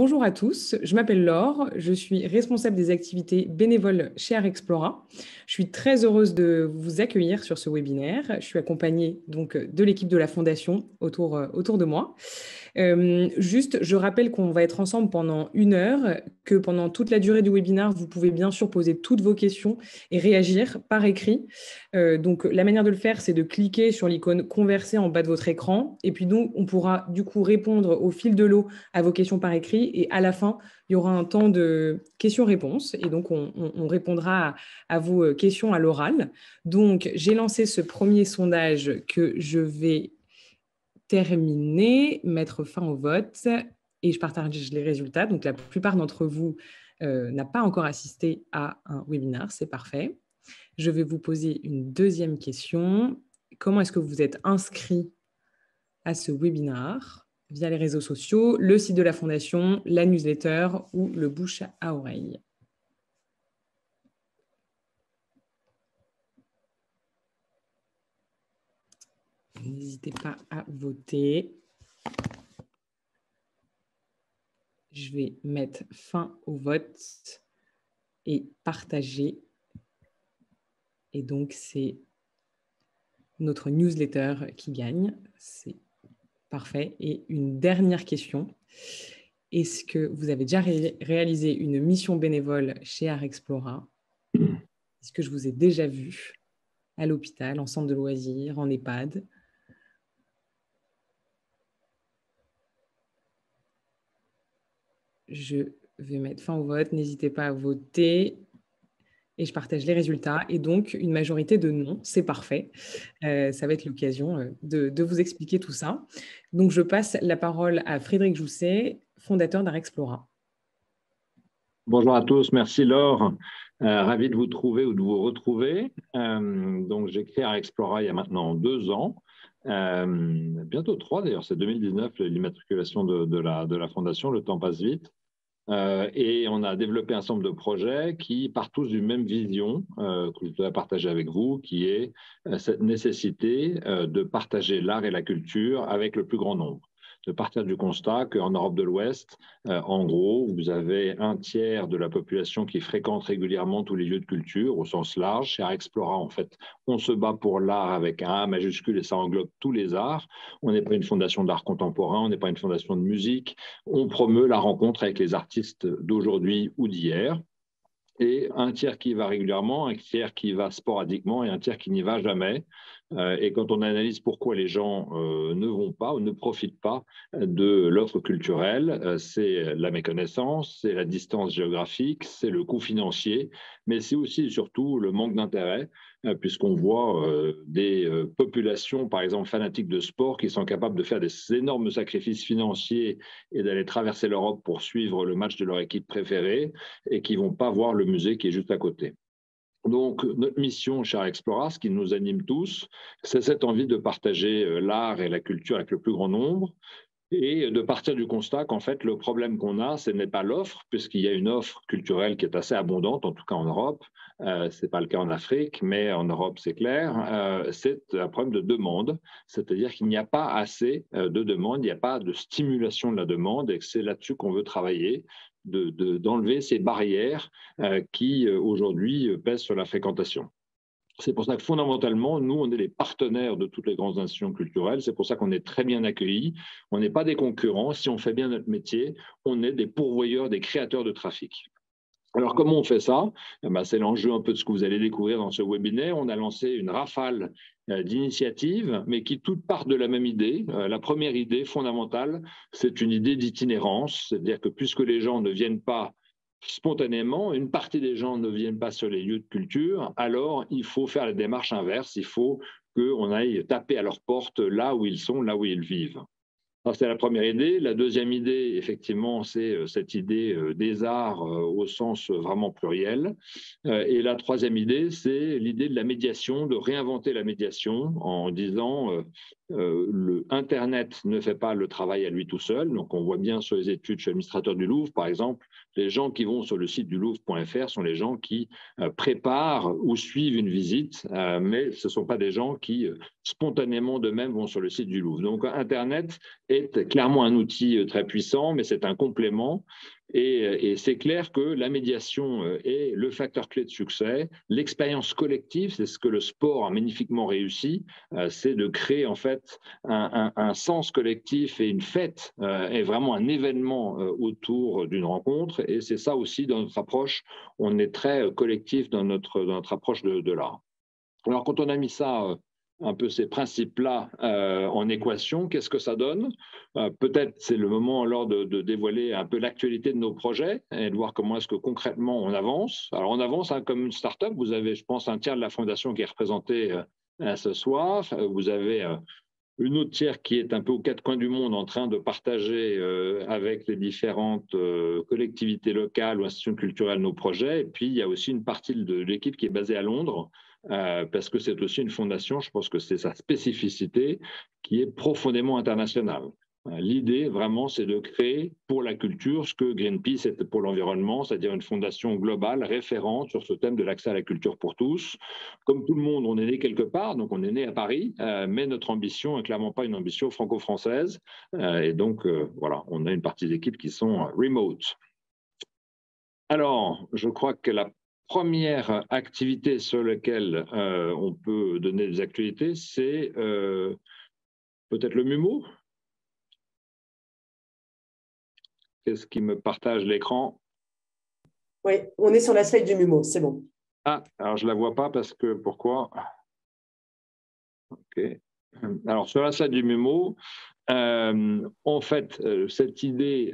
Bonjour à tous, je m'appelle Laure, je suis responsable des activités bénévoles chez Arexplora. Je suis très heureuse de vous accueillir sur ce webinaire. Je suis accompagnée donc de l'équipe de la Fondation autour de moi. Juste, je rappelle qu'on va être ensemble pendant 1 heure, que pendant toute la durée du webinaire, vous pouvez bien sûr poser toutes vos questions et réagir par écrit. Donc, la manière de le faire, c'est de cliquer sur l'icône converser en bas de votre écran. Et puis, nous, on pourra du coup répondre au fil de l'eau à vos questions par écrit. Et à la fin, il y aura un temps de questions-réponses. Et donc, on répondra à vos questions à l'oral. Donc, j'ai lancé ce premier sondage que je vais terminer, mettre fin au vote et je partage les résultats. Donc, la plupart d'entre vous n'a pas encore assisté à un webinaire, c'est parfait. Je vais vous poser une deuxième question. Comment est-ce que vous êtes inscrit à ce webinaire via les réseaux sociaux, le site de la Fondation, la newsletter ou le bouche à oreille? N'hésitez pas à voter. Je vais mettre fin au vote et partager. Et donc, c'est notre newsletter qui gagne. C'est parfait. Et une dernière question. Est-ce que vous avez déjà réalisé une mission bénévole chez Arexplora? Est-ce que je vous ai déjà vu à l'hôpital, en centre de loisirs, en EHPAD? Je vais mettre fin au vote. N'hésitez pas à voter. Et je partage les résultats. Et donc, une majorité de non, c'est parfait. Ça va être l'occasion de vous expliquer tout ça. Donc, je passe la parole à Frédéric Jousset, fondateur d'Arexplora. Bonjour à tous, merci Laure. Ravi de vous trouver ou de vous retrouver. Donc, j'ai créé Arexplora il y a maintenant 2 ans. Bientôt 3 d'ailleurs, c'est 2019 l'immatriculation de la fondation, le temps passe vite. Et on a développé un certain nombre de projets qui partent tous d'une même vision que je voudrais partager avec vous, qui est cette nécessité de partager l'art et la culture avec le plus grand nombre. De partir du constat qu'en Europe de l'Ouest, en gros, vous avez 1/3 de la population qui fréquente régulièrement tous les lieux de culture au sens large. Chez Arexplora, en fait, on se bat pour l'art avec un A majuscule et ça englobe tous les arts. On n'est pas une fondation d'art contemporain, on n'est pas une fondation de musique. On promeut la rencontre avec les artistes d'aujourd'hui ou d'hier. Et 1/3 qui y va régulièrement, 1/3 qui y va sporadiquement et 1/3 qui n'y va jamais. Et quand on analyse pourquoi les gens ne vont pas ou ne profitent pas de l'offre culturelle, c'est la méconnaissance, c'est la distance géographique, c'est le coût financier, mais c'est aussi et surtout le manque d'intérêt, puisqu'on voit des populations, par exemple fanatiques de sport, qui sont capables de faire des énormes sacrifices financiers et d'aller traverser l'Europe pour suivre le match de leur équipe préférée et qui ne vont pas voir le musée qui est juste à côté. Donc, notre mission chez Arexplora, ce qui nous anime tous, c'est cette envie de partager l'art et la culture avec le plus grand nombre et de partir du constat qu'en fait, le problème qu'on a, ce n'est pas l'offre, puisqu'il y a une offre culturelle qui est assez abondante, en tout cas en Europe. Ce n'est pas le cas en Afrique, mais en Europe, c'est clair. C'est un problème de demande, c'est-à-dire qu'il n'y a pas assez de demande, il n'y a pas de stimulation de la demande et que c'est là-dessus qu'on veut travailler, d'enlever ces barrières qui, aujourd'hui, pèsent sur la fréquentation. C'est pour ça que fondamentalement, nous, on est les partenaires de toutes les grandes institutions culturelles. C'est pour ça qu'on est très bien accueillis. On n'est pas des concurrents. Si on fait bien notre métier, on est des pourvoyeurs, des créateurs de trafic. Alors, comment on fait ça? C'est l'enjeu un peu de ce que vous allez découvrir dans ce webinaire. On a lancé une rafale d'initiatives, mais qui toutes partent de la même idée. La première idée fondamentale, c'est une idée d'itinérance, c'est-à-dire que puisque les gens ne viennent pas spontanément, une partie des gens ne viennent pas sur les lieux de culture, alors il faut faire la démarche inverse, il faut qu'on aille taper à leur porte là où ils sont, là où ils vivent. C'est la première idée. La deuxième idée, effectivement, c'est cette idée des arts au sens vraiment pluriel. Et la troisième idée, c'est l'idée de la médiation, de réinventer la médiation en disant le Internet ne fait pas le travail à lui tout seul. Donc, on voit bien sur les études chez l'administrateur du Louvre, par exemple, les gens qui vont sur le site du Louvre.fr sont les gens qui préparent ou suivent une visite, mais ce ne sont pas des gens qui spontanément d'eux-mêmes vont sur le site du Louvre. Donc, Internet est clairement un outil très puissant, mais c'est un complément. Et c'est clair que la médiation est le facteur clé de succès. L'expérience collective, c'est ce que le sport a magnifiquement réussi, c'est de créer en fait un sens collectif et une fête, et vraiment un événement autour d'une rencontre. Et c'est ça aussi dans notre approche. On est très collectif dans notre approche de l'art. Alors quand on a mis ça un peu ces principes-là en équation, qu'est-ce que ça donne? Peut-être c'est le moment alors de dévoiler un peu l'actualité de nos projets et de voir comment est-ce que concrètement on avance. Alors on avance comme une start-up. Vous avez, je pense, un tiers de la fondation qui est représenté ce soir. Vous avez une autre tiers qui est un peu aux quatre coins du monde en train de partager avec les différentes collectivités locales ou institutions culturelles nos projets. Et puis, il y a aussi une partie de l'équipe qui est basée à Londres, parce que c'est aussi une fondation, je pense que c'est sa spécificité, qui est profondément internationale. L'idée, vraiment, c'est de créer pour la culture ce que Greenpeace est pour l'environnement, c'est-à-dire une fondation globale référente sur ce thème de l'accès à la culture pour tous. Comme tout le monde, on est né quelque part, donc on est né à Paris, mais notre ambition n'est clairement pas une ambition franco-française. Et donc, voilà, on a une partie d'équipe qui sont remote. Alors, je crois que la première activité sur laquelle on peut donner des actualités, c'est peut-être le MUMO. Qu'est-ce qui me partage l'écran? Oui, on est sur la slide du MUMO, c'est bon. Ah, alors je ne la vois pas parce que, pourquoi? Ok. Alors, sur la slide du MUMO, en fait, cette idée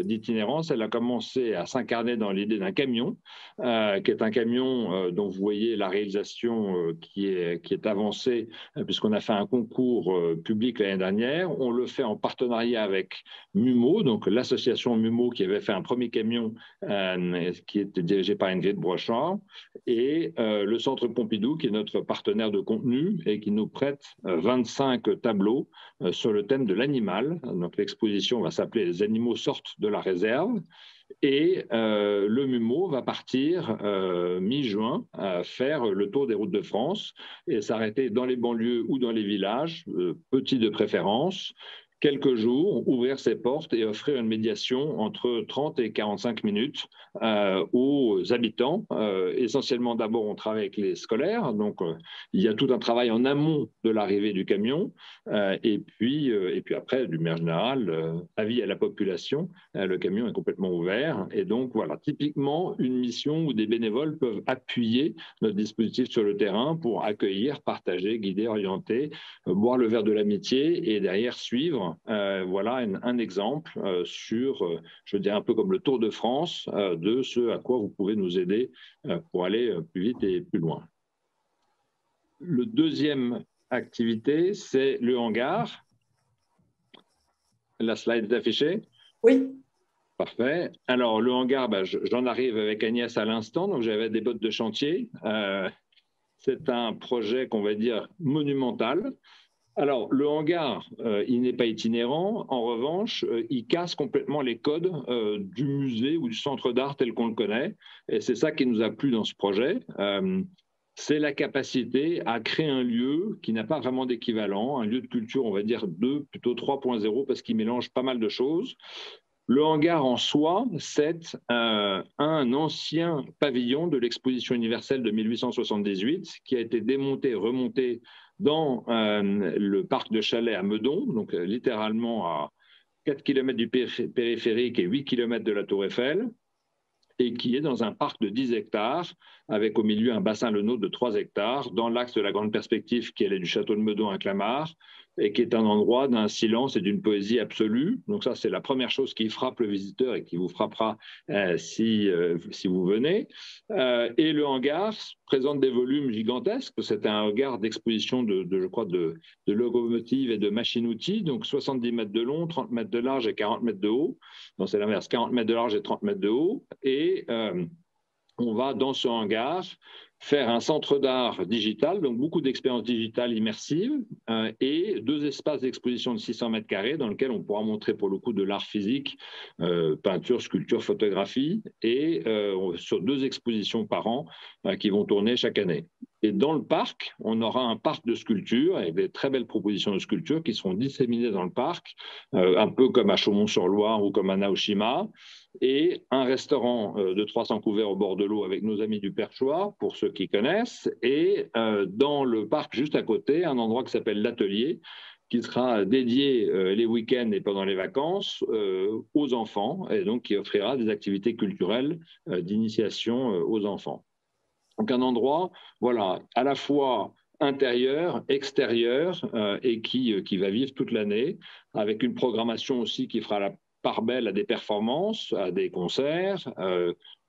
d'itinérance, elle a commencé à s'incarner dans l'idée d'un camion, qui est un camion dont vous voyez la réalisation qui est avancée, puisqu'on a fait un concours public l'année dernière. On le fait en partenariat avec MUMO, donc l'association MUMO qui avait fait un premier camion qui était dirigé par Ingrid Brochard, et le Centre Pompidou, qui est notre partenaire de contenu et qui nous prête 25 tableaux sur le thème de l'animal. Donc l'exposition va s'appeler Les animaux sortent de la réserve. Et le MUMO va partir mi-juin faire le tour des routes de France et s'arrêter dans les banlieues ou dans les villages, petits de préférence, quelques jours, ouvrir ses portes et offrir une médiation entre 30 et 45 minutes aux habitants. Essentiellement, d'abord, on travaille avec les scolaires, donc il y a tout un travail en amont de l'arrivée du camion, et puis après, d'une manière générale, avis à la population, le camion est complètement ouvert. Et donc, voilà, typiquement, une mission où des bénévoles peuvent appuyer notre dispositif sur le terrain pour accueillir, partager, guider, orienter, boire le verre de l'amitié et derrière suivre. Voilà un exemple sur, je dirais un peu comme le Tour de France, de ce à quoi vous pouvez nous aider pour aller plus vite et plus loin. Le deuxième activité, c'est le hangar. La slide est affichée? Oui. Parfait. Alors, le hangar, j'en arrive avec Agnès à l'instant, donc j'avais des bottes de chantier. C'est un projet qu'on va dire monumental. Alors, le hangar, il n'est pas itinérant. En revanche, il casse complètement les codes du musée ou du centre d'art tel qu'on le connaît. Et c'est ça qui nous a plu dans ce projet. C'est la capacité à créer un lieu qui n'a pas vraiment d'équivalent, un lieu de culture, on va dire 2, plutôt 3.0, parce qu'il mélange pas mal de choses. Le hangar en soi, c'est un ancien pavillon de l'exposition universelle de 1878 qui a été démonté et remonté dans le parc de Chalais à Meudon, donc littéralement à 4 km du périphérique et 8 km de la Tour Eiffel, et qui est dans un parc de 10 hectares, avec au milieu un bassin le nôtre de 3 hectares, dans l'axe de la grande perspective qui est du château de Meudon à Clamart, et qui est un endroit d'un silence et d'une poésie absolue. Donc ça, c'est la première chose qui frappe le visiteur et qui vous frappera si vous venez. Et le hangar présente des volumes gigantesques. C'est un hangar d'exposition je crois, de locomotives et de machines-outils, donc 70 mètres de long, 30 mètres de large et 40 mètres de haut. Donc c'est l'inverse, 40 mètres de large et 30 mètres de haut. Et on va dans ce hangar faire un centre d'art digital, donc beaucoup d'expériences digitales immersives, et 2 espaces d'exposition de 600 mètres carrés dans lesquels on pourra montrer pour le coup de l'art physique, peinture, sculpture, photographie, et sur 2 expositions par an qui vont tourner chaque année. Et dans le parc, on aura un parc de sculptures avec des très belles propositions de sculptures qui seront disséminées dans le parc, un peu comme à Chaumont-sur-Loire ou comme à Naoshima, et un restaurant de 300 couverts au bord de l'eau avec nos amis du Perchois, pour ceux qui connaissent, et dans le parc juste à côté, un endroit qui s'appelle l'Atelier, qui sera dédié les week-ends et pendant les vacances aux enfants, et donc qui offrira des activités culturelles d'initiation aux enfants. Donc un endroit, voilà, à la fois intérieur, extérieur, et qui va vivre toute l'année, avec une programmation aussi qui fera la part belle à des performances, à des concerts.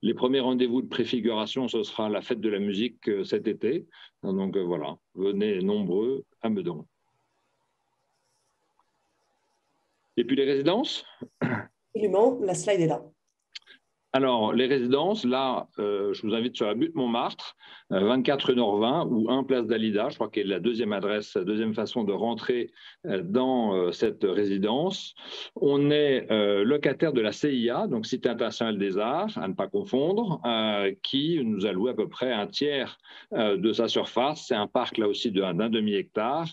Les premiers rendez-vous de préfiguration, ce sera la fête de la musique cet été. Donc voilà, venez nombreux à Meudon. Et puis les résidences? Absolument, la slide est là. Alors, les résidences, là, je vous invite sur la butte Montmartre, 24 rue Norvin ou 1 place Dalida, je crois qu'elle est la deuxième adresse, la deuxième façon de rentrer dans cette résidence. On est locataire de la CIA, donc Cité internationale des arts, à ne pas confondre, qui nous alloue à peu près un tiers de sa surface. C'est un parc là aussi d'un demi-hectare,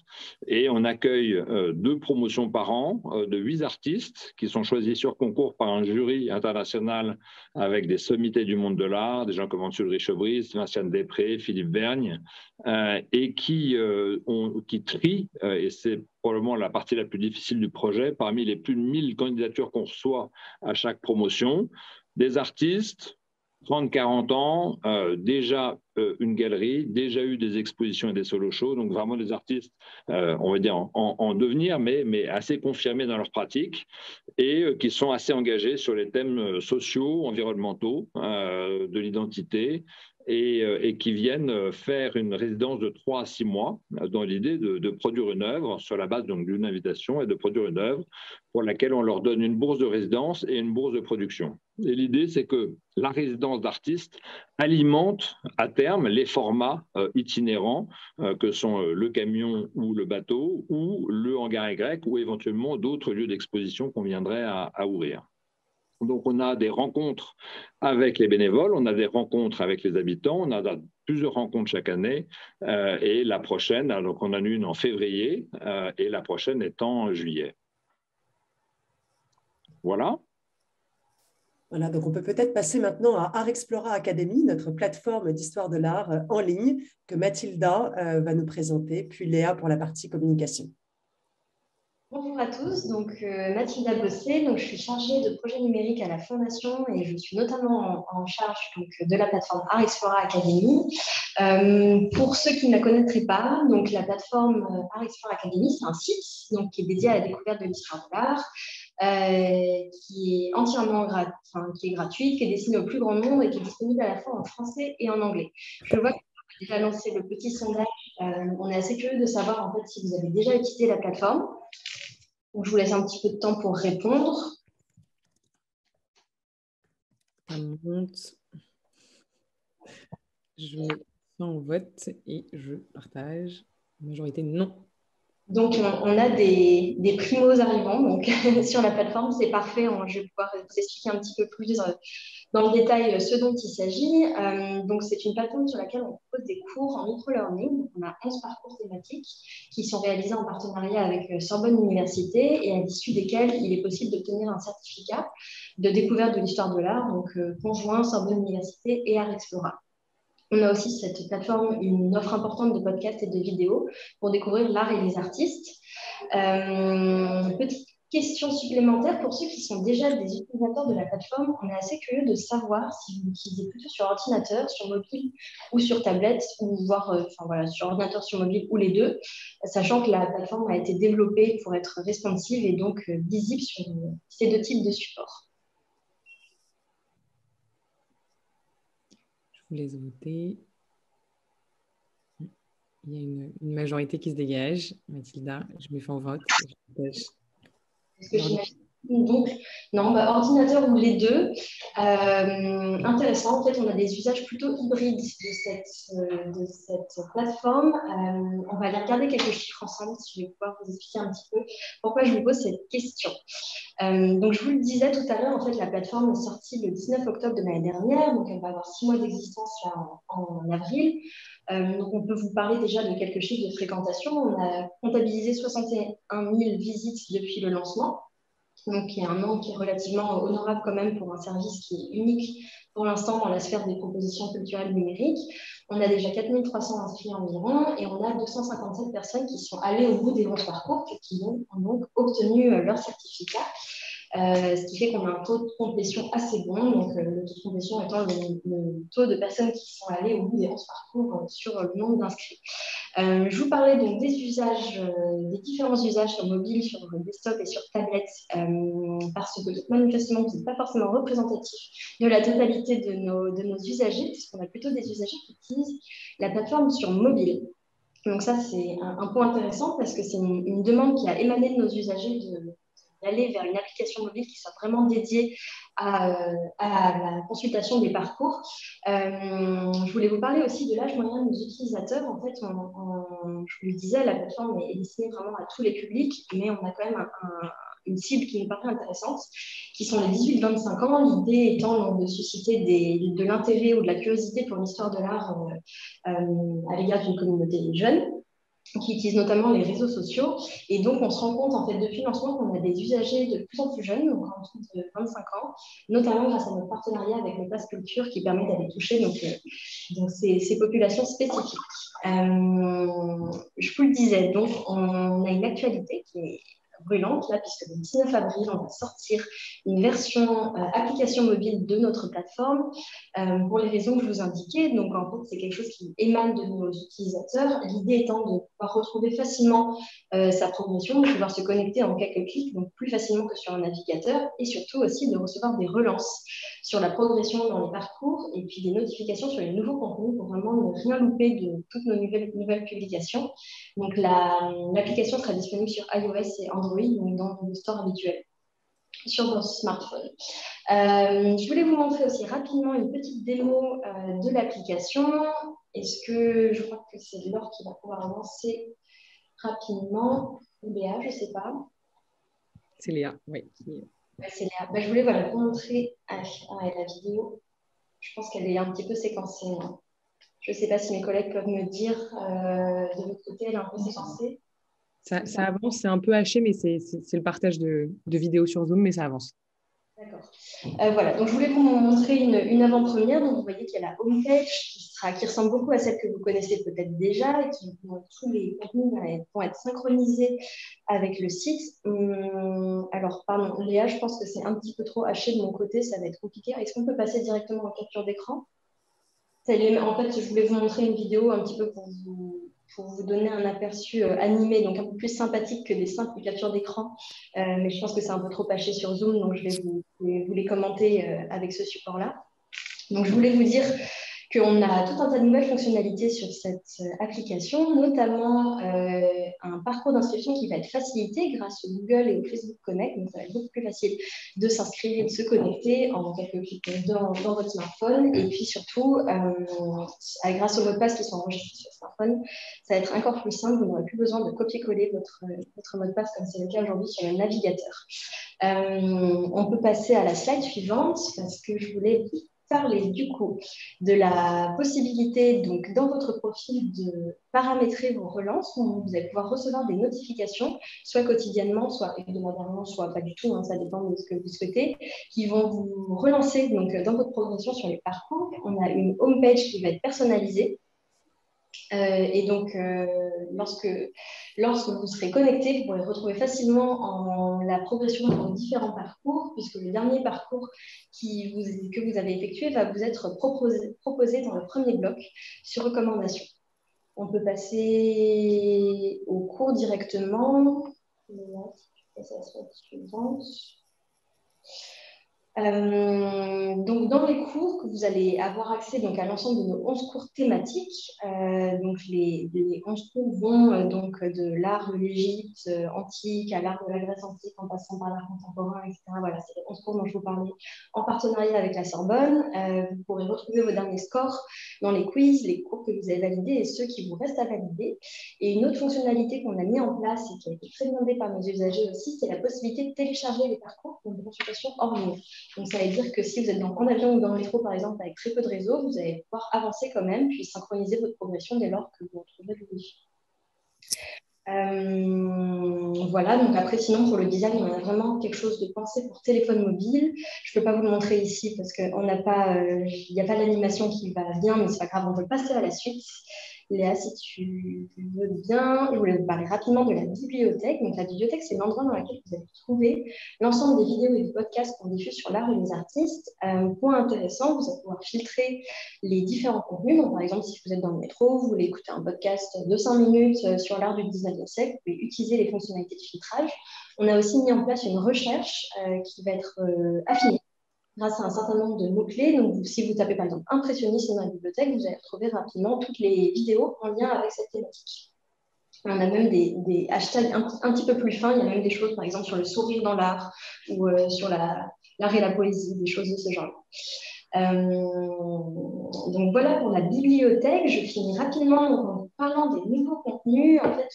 et on accueille 2 promotions par an de 8 artistes qui sont choisis sur concours par un jury international avec des sommités du monde de l'art, des gens comme Anne Ulrich-Chebris, Vinciane Després, Philippe Vergne, et qui trient, et c'est probablement la partie la plus difficile du projet, parmi les plus de 1000 candidatures qu'on reçoit à chaque promotion, des artistes, 30-40 ans, déjà une galerie, déjà eu des expositions et des solo-shows, donc vraiment des artistes, on va dire, en devenir, mais assez confirmés dans leur pratique, et qui sont assez engagés sur les thèmes sociaux, environnementaux, de l'identité, et qui viennent faire une résidence de 3 à 6 mois dans l'idée de produire une œuvre sur la base d'une invitation, et de produire une œuvre pour laquelle on leur donne une bourse de résidence et une bourse de production. Et l'idée, c'est que la résidence d'artistes alimente à terme les formats itinérants que sont le camion ou le bateau ou le hangar Y, ou éventuellement d'autres lieux d'exposition qu'on viendrait à ouvrir. Donc, on a des rencontres avec les bénévoles, on a des rencontres avec les habitants, on a plusieurs rencontres chaque année, et la prochaine, donc on en a une en février, et la prochaine est en juillet. Voilà. Voilà, donc on peut peut-être passer maintenant à Art Explora Academy, notre plateforme d'histoire de l'art en ligne que Mathilda va nous présenter, puis Léa pour la partie communication. Bonjour à tous, donc Mathilda Bossé, donc je suis chargée de projet numérique à la Fondation et je suis notamment en charge donc, de la plateforme Art Explora Academy. Pour ceux qui ne la connaîtraient pas, donc la plateforme Art Explora Academy, c'est un site donc, qui est dédié à la découverte de l'histoire de l'art, qui est entièrement gratuite, qui est destinée au plus grand nombre et qui est disponible à la fois en français et en anglais. Je vois que vous avez déjà lancé le petit sondage. On est assez curieux de savoir en fait si vous avez déjà utilisé la plateforme. Donc, je vous laisse un petit peu de temps pour répondre. Ça monte. Je mets ça en vote et je partage. Majorité non. Donc, on a des primos arrivants donc, sur la plateforme. C'est parfait. Je vais pouvoir vous expliquer un petit peu plus dans le détail ce dont il s'agit. Donc, c'est une plateforme sur laquelle on propose des cours en micro-learning. On a 11 parcours thématiques qui sont réalisés en partenariat avec Sorbonne Université et à l'issue desquels il est possible d'obtenir un certificat de découverte de l'histoire de l'art, donc conjoint Sorbonne Université et Art Explora. On a aussi cette plateforme une offre importante de podcasts et de vidéos pour découvrir l'art et les artistes. Petite question supplémentaire pour ceux qui sont déjà des utilisateurs de la plateforme. On est assez curieux de savoir si vous l'utilisez plutôt sur ordinateur, sur mobile ou sur tablette, ou voire sur ordinateur, sur mobile ou les deux, sachant que la plateforme a été développée pour être responsive et donc visible sur ces 2 types de supports. Je vous laisse voter. Il y a une majorité qui se dégage. Mathilda, je mets fin au vote. Donc, non, ordinateur ou les deux. Intéressant. En fait, on a des usages plutôt hybrides de cette plateforme. On va aller regarder quelques chiffres ensemble, si je vais pouvoir vous expliquer un petit peu pourquoi je vous pose cette question. Donc, je vous le disais tout à l'heure, en fait, la plateforme est sortie le 19 octobre de l'année dernière, donc elle va avoir 6 mois d'existence là, en avril. Donc, on peut vous parler déjà de quelques chiffres de fréquentation. On a comptabilisé 61 000 visites depuis le lancement. Donc, il y a un nombre qui est relativement honorable quand même pour un service qui est unique pour l'instant dans la sphère des propositions culturelles numériques. On a déjà 4 300 inscrits environ et on a 257 personnes qui sont allées au bout des longs parcours et qui ont donc obtenu leur certificat. Ce qui fait qu'on a un taux de complétion assez bon. Donc, le taux de complétion étant le taux de personnes qui sont allées au bout des 11 parcours sur le nombre d'inscrits. Je vous parlais donc des usages, des différents usages sur mobile, sur desktop et sur tablette, parce que manifestement, vous n'êtes pas forcément représentatif de la totalité de nos usagers, puisqu'on a plutôt des usagers qui utilisent la plateforme sur mobile. Donc ça, c'est un point intéressant parce que c'est une demande qui a émané de nos usagers d'aller vers une application mobile qui soit vraiment dédiée à la consultation des parcours. Je voulais vous parler aussi de l'âge moyen de nos utilisateurs. En fait, je vous le disais, la plateforme est destinée vraiment à tous les publics, mais on a quand même une cible qui nous paraît intéressante, qui sont les 18-25 ans. L'idée étant de susciter de l'intérêt ou de la curiosité pour l'histoire de l'art à l'égard d'une communauté jeune, qui utilisent notamment les réseaux sociaux. Et donc, on se rend compte, en fait, depuis le lancement, qu'on a des usagers de plus en plus jeunes, donc en dessous de 25 ans, notamment grâce à notre partenariat avec le Pass Culture qui permet d'aller toucher donc ces populations spécifiques. Je vous le disais, donc, on a une actualité qui est brûlante, là, puisque le 19 avril, on va sortir une version application mobile de notre plateforme pour les raisons que je vous indiquais. Donc, en fait, c'est quelque chose qui émane de nos utilisateurs. L'idée étant de pouvoir retrouver facilement sa progression, de pouvoir se connecter en quelques clics, donc plus facilement que sur un navigateur, et surtout aussi de recevoir des relances sur la progression dans les parcours et puis des notifications sur les nouveaux contenus pour vraiment ne rien louper de toutes nos nouvelles publications. Donc, l'application sera disponible sur iOS et Android, donc dans le store habituel sur votre smartphone. Je voulais vous montrer aussi rapidement une petite démo de l'application. Est-ce que je crois que c'est Laure qui va pouvoir avancer rapidement, ou Léa, je ne sais pas. C'est Léa, oui. C'est Léa. Je voulais vous montrer la vidéo. Je pense qu'elle est un petit peu séquencée. Hein. Je ne sais pas si mes collègues peuvent me dire de l'autre côté, elle est un peu séquencée. Ça avance, c'est un peu haché, mais c'est le partage de vidéos sur Zoom, mais ça avance. D'accord. Voilà, donc je voulais vous montrer une avant-première. Donc vous voyez qu'il y a la homepage qui ressemble beaucoup à celle que vous connaissez peut-être déjà et tous les contenus vont être synchronisés avec le site. Alors, pardon, Léa, je pense que c'est un petit peu trop haché de mon côté, ça va être compliqué. Est-ce qu'on peut passer directement en capture d'écran? En fait, je voulais vous montrer une vidéo un petit peu pour vous donner un aperçu animé, donc un peu plus sympathique que des simples captures d'écran. Mais je pense que c'est un peu trop haché sur Zoom, donc je vais vous les commenter avec ce support-là. Donc, je voulais vous dire qu'on a tout un tas de nouvelles fonctionnalités sur cette application, notamment un parcours d'inscription qui va être facilité grâce au Google et au Facebook Connect. Donc, ça va être beaucoup plus facile de s'inscrire et de se connecter en quelques clics dans votre smartphone. Et puis surtout, grâce aux mots de passe qui sont enregistrés sur le smartphone, ça va être encore plus simple. Vous n'aurez plus besoin de copier-coller votre mot de passe comme c'est le cas aujourd'hui sur le navigateur. On peut passer à la slide suivante parce que je voulais parler du coup de la possibilité, donc dans votre profil, de paramétrer vos relances où vous allez pouvoir recevoir des notifications, soit quotidiennement, soit hebdomadairement, soit pas du tout, hein, ça dépend de ce que vous souhaitez, qui vont vous relancer donc, dans votre progression sur les parcours. On a une homepage qui va être personnalisée. Et donc, lorsque vous serez connecté, vous pourrez retrouver facilement la progression de vos différents parcours, puisque le dernier parcours que vous avez effectué va vous être proposé dans le premier bloc sur recommandation. On peut passer au cours directement. Donc dans les cours, vous allez avoir accès donc, à l'ensemble de nos 11 cours thématiques. Donc, les 11 cours vont donc, de l'art de l'Égypte antique à l'art de la Grèce antique, en passant par l'art contemporain, etc. Voilà, c'est les 11 cours dont je vous parlais en partenariat avec la Sorbonne. Vous pourrez retrouver vos derniers scores dans les quiz, les cours que vous avez validés et ceux qui vous restent à valider. Et une autre fonctionnalité qu'on a mis en place et qui a été très demandée par nos usagers aussi, c'est la possibilité de télécharger les parcours pour des consultations hors ligne. Donc, ça veut dire que si vous êtes en avion ou dans le métro, par exemple, avec très peu de réseau, vous allez pouvoir avancer quand même, puis synchroniser votre progression dès lors que vous retrouverez le wifi. Voilà, donc après, sinon, pour le design, on a vraiment quelque chose de pensé pour téléphone mobile. Je ne peux pas vous le montrer ici parce qu'il n'y a pas l'animation qui va bien, mais c'est pas grave, on peut passer à la suite. Léa, si tu veux bien, je voulais vous parler rapidement de la bibliothèque. Donc, la bibliothèque, c'est l'endroit dans lequel vous allez trouver l'ensemble des vidéos et des podcasts qu'on diffuse sur l'art et les artistes. Point intéressant, vous allez pouvoir filtrer les différents contenus. Donc, par exemple, si vous êtes dans le métro, vous voulez écouter un podcast de 5 minutes sur l'art du 19e siècle, vous pouvez utiliser les fonctionnalités de filtrage. On a aussi mis en place une recherche qui va être affinée grâce à un certain nombre de mots-clés. Donc, si vous tapez par exemple impressionniste dans la bibliothèque, vous allez retrouver rapidement toutes les vidéos en lien avec cette thématique. On a même des hashtags un petit peu plus fins. Il y a même des choses, par exemple, sur le sourire dans l'art ou sur l'art et la poésie, des choses de ce genre. Donc voilà pour la bibliothèque. Je finis rapidement en parlant des nouveaux contenus. En fait,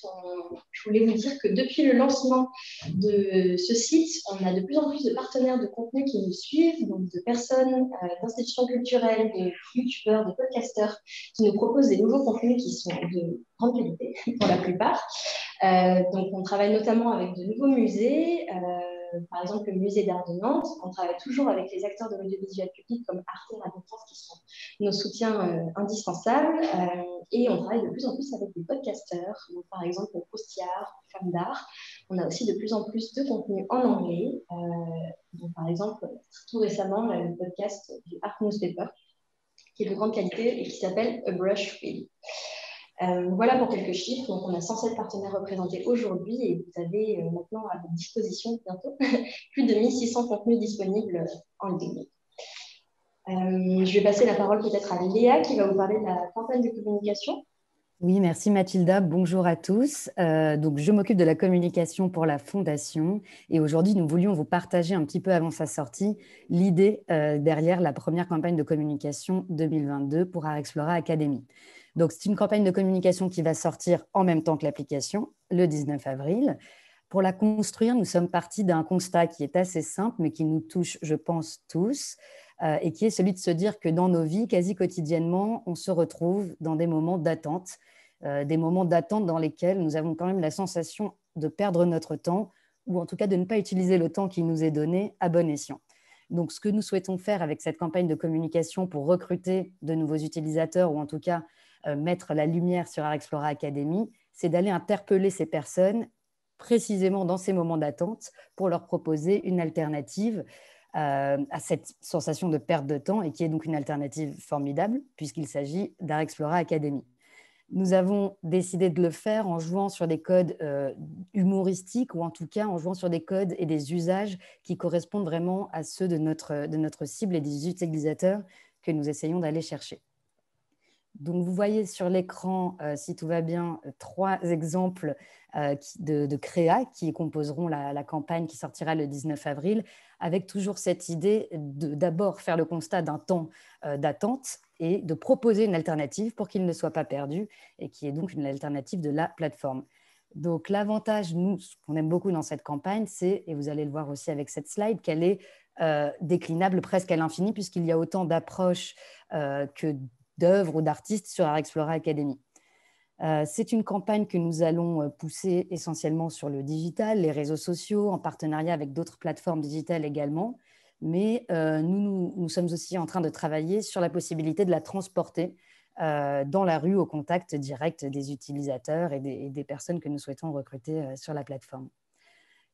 je voulais vous dire que depuis le lancement de ce site, on a de plus en plus de partenaires de contenu qui nous suivent, donc de personnes, d'institutions culturelles, de youtubeurs, de podcasteurs qui nous proposent des nouveaux contenus qui sont de grande qualité pour la plupart. Donc on travaille notamment avec de nouveaux musées. Par exemple, le musée d'art de Nantes. On travaille toujours avec les acteurs de l'audiovisuel public comme Arte et Radio France qui sont nos soutiens indispensables. Et on travaille de plus en plus avec des podcasteurs, donc, par exemple Prostiard, Femmes d'Art. On a aussi de plus en plus de contenu en anglais. Donc, par exemple, tout récemment, le podcast du Art Newspaper, qui est de grande qualité et qui s'appelle A Brush Free. Voilà pour quelques chiffres. Donc, on a 107 partenaires représentés aujourd'hui et vous avez maintenant à votre disposition bientôt plus de 1600 contenus disponibles en ligne. Je vais passer la parole peut-être à Léa qui va vous parler de la campagne de communication. Oui, merci Mathilda. Bonjour à tous. Donc, je m'occupe de la communication pour la Fondation et aujourd'hui, nous voulions vous partager un petit peu avant sa sortie l'idée derrière la première campagne de communication 2022 pour Art Explorer Academy. Donc, c'est une campagne de communication qui va sortir en même temps que l'application, le 19 avril. Pour la construire, nous sommes partis d'un constat qui est assez simple, mais qui nous touche, je pense, tous, et qui est celui de se dire que dans nos vies, quasi quotidiennement, on se retrouve dans des moments d'attente dans lesquels nous avons quand même la sensation de perdre notre temps, ou en tout cas de ne pas utiliser le temps qui nous est donné à bon escient. Donc, ce que nous souhaitons faire avec cette campagne de communication pour recruter de nouveaux utilisateurs, ou en tout cas mettre la lumière sur Art Explorer Academy, c'est d'aller interpeller ces personnes précisément dans ces moments d'attente pour leur proposer une alternative à cette sensation de perte de temps et qui est donc une alternative formidable puisqu'il s'agit d'Art Explorer Academy. Nous avons décidé de le faire en jouant sur des codes humoristiques ou en tout cas en jouant sur des codes et des usages qui correspondent vraiment à ceux de notre cible et des utilisateurs que nous essayons d'aller chercher. Donc, vous voyez sur l'écran, si tout va bien, 3 exemples de créa qui composeront la campagne qui sortira le 19 avril, avec toujours cette idée de d'abord faire le constat d'un temps d'attente et de proposer une alternative pour qu'il ne soit pas perdu et qui est donc une alternative de la plateforme. Donc, l'avantage, nous, ce qu'on aime beaucoup dans cette campagne, c'est, et vous allez le voir aussi avec cette slide, qu'elle est déclinable presque à l'infini puisqu'il y a autant d'approches que d'œuvres ou d'artistes sur Art Explorer Academy. C'est une campagne que nous allons pousser essentiellement sur le digital, les réseaux sociaux, en partenariat avec d'autres plateformes digitales également, mais nous sommes aussi en train de travailler sur la possibilité de la transporter dans la rue au contact direct des utilisateurs et des personnes que nous souhaitons recruter sur la plateforme.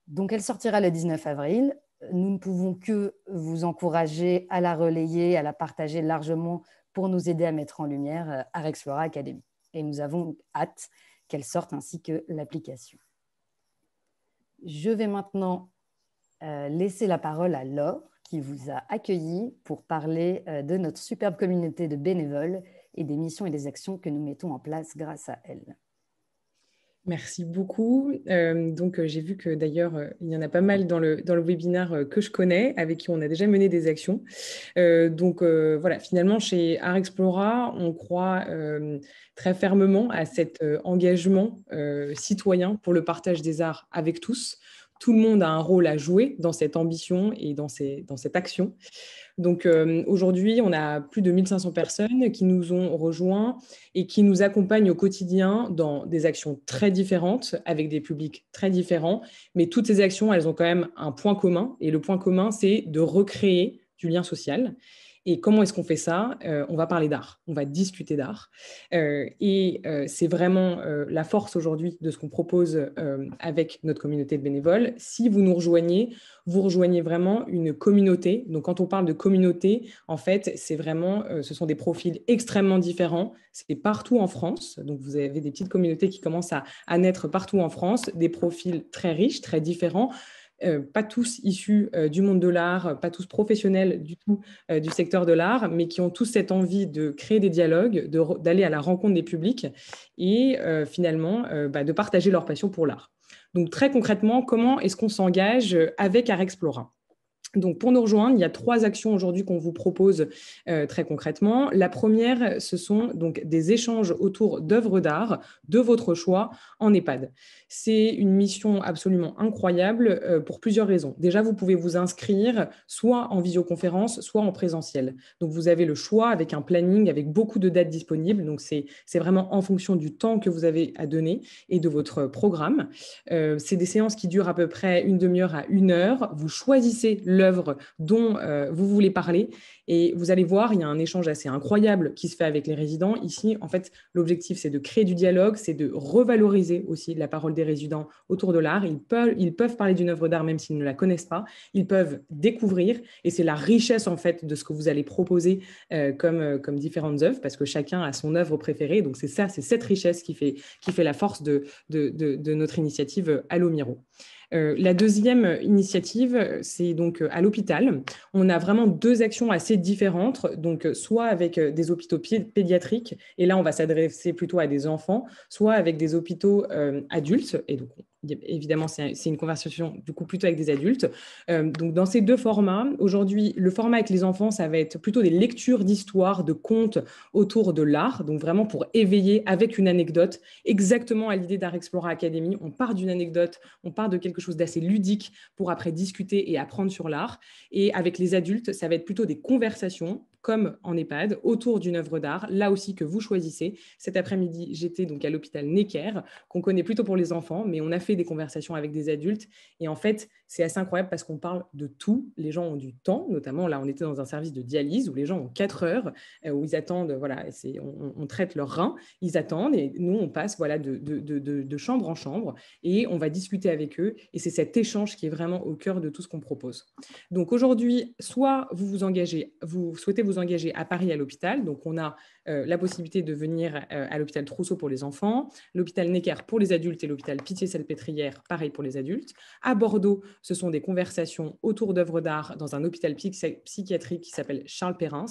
Donc, elle sortira le 19 avril. Nous ne pouvons que vous encourager à la relayer, à la partager largement pour nous aider à mettre en lumière Art Explorer Academy. Et nous avons hâte qu'elle sorte ainsi que l'application. Je vais maintenant laisser la parole à Laure, qui vous a accueilli pour parler de notre superbe communauté de bénévoles et des missions et des actions que nous mettons en place grâce à elle. Merci beaucoup. J'ai vu que d'ailleurs, il y en a pas mal dans le webinaire que je connais, avec qui on a déjà mené des actions. Voilà, finalement, chez Art Explora, on croit très fermement à cet engagement citoyen pour le partage des arts avec tous. Tout le monde a un rôle à jouer dans cette ambition et dans cette action. Donc aujourd'hui, on a plus de 1500 personnes qui nous ont rejoints et qui nous accompagnent au quotidien dans des actions très différentes, avec des publics très différents. Mais toutes ces actions, elles ont quand même un point commun. Et le point commun, c'est de recréer du lien social. Et comment est-ce qu'on fait ça? On va parler d'art, on va discuter d'art. C'est vraiment la force aujourd'hui de ce qu'on propose avec notre communauté de bénévoles. Si vous nous rejoignez, vous rejoignez vraiment une communauté. Donc, quand on parle de communauté, en fait, c'est vraiment, ce sont des profils extrêmement différents. C'est partout en France. Donc, vous avez des petites communautés qui commencent à naître partout en France, des profils très riches, très différents. Pas tous issus du monde de l'art, pas tous professionnels du tout du secteur de l'art, mais qui ont tous cette envie de créer des dialogues, d'aller à la rencontre des publics et finalement de partager leur passion pour l'art. Donc très concrètement, comment est-ce qu'on s'engage avec Art Explora ? Donc, pour nous rejoindre, il y a 3 actions aujourd'hui qu'on vous propose très concrètement. La première, ce sont donc des échanges autour d'œuvres d'art de votre choix en EHPAD. C'est une mission absolument incroyable pour plusieurs raisons. Déjà, vous pouvez vous inscrire soit en visioconférence, soit en présentiel. Donc, vous avez le choix avec un planning, avec beaucoup de dates disponibles. Donc, c'est vraiment en fonction du temps que vous avez à donner et de votre programme. C'est des séances qui durent à peu près une demi-heure à 1 heure. Vous choisissez l'œuvre dont vous voulez parler et vous allez voir, il y a un échange assez incroyable qui se fait avec les résidents. Ici, en fait, l'objectif, c'est de créer du dialogue, c'est de revaloriser aussi la parole des résidents autour de l'art. Ils peuvent parler d'une œuvre d'art même s'ils ne la connaissent pas. Ils peuvent découvrir et c'est la richesse en fait de ce que vous allez proposer comme différentes œuvres parce que chacun a son œuvre préférée. Donc, c'est cette richesse qui fait la force de notre initiative Allo Miro. La deuxième initiative, c'est donc à l'hôpital. On a vraiment 2 actions assez différentes, donc soit avec des hôpitaux pédiatriques, et là on va s'adresser plutôt à des enfants, soit avec des hôpitaux adultes, et donc évidemment c'est une conversation du coup plutôt avec des adultes. Donc dans ces 2 formats, aujourd'hui le format avec les enfants, ça va être plutôt des lectures d'histoires, de contes autour de l'art, donc vraiment pour éveiller avec une anecdote, exactement à l'idée d'Art Explora Academy. On part d'une anecdote, on part de quelque chose d'assez ludique pour après discuter et apprendre sur l'art. Et avec les adultes, ça va être plutôt des conversations, comme en EHPAD, autour d'une œuvre d'art, là aussi que vous choisissez. Cet après-midi, j'étais donc à l'hôpital Necker, qu'on connaît plutôt pour les enfants, mais on a fait des conversations avec des adultes. Et en fait, c'est assez incroyable parce qu'on parle de tout. Les gens ont du temps, notamment là, on était dans un service de dialyse où les gens ont 4 heures, où ils attendent, voilà, on traite leurs reins, ils attendent et nous, on passe voilà, de chambre en chambre et on va discuter avec eux. Et c'est cet échange qui est vraiment au cœur de tout ce qu'on propose. Donc aujourd'hui, soit vous souhaitez vous engager à Paris à l'hôpital, donc on a la possibilité de venir à l'hôpital Trousseau pour les enfants, l'hôpital Necker pour les adultes et l'hôpital Pitié-Salpêtrière, pareil pour les adultes. À Bordeaux, ce sont des conversations autour d'œuvres d'art dans un hôpital psychiatrique qui s'appelle Charles Perrins.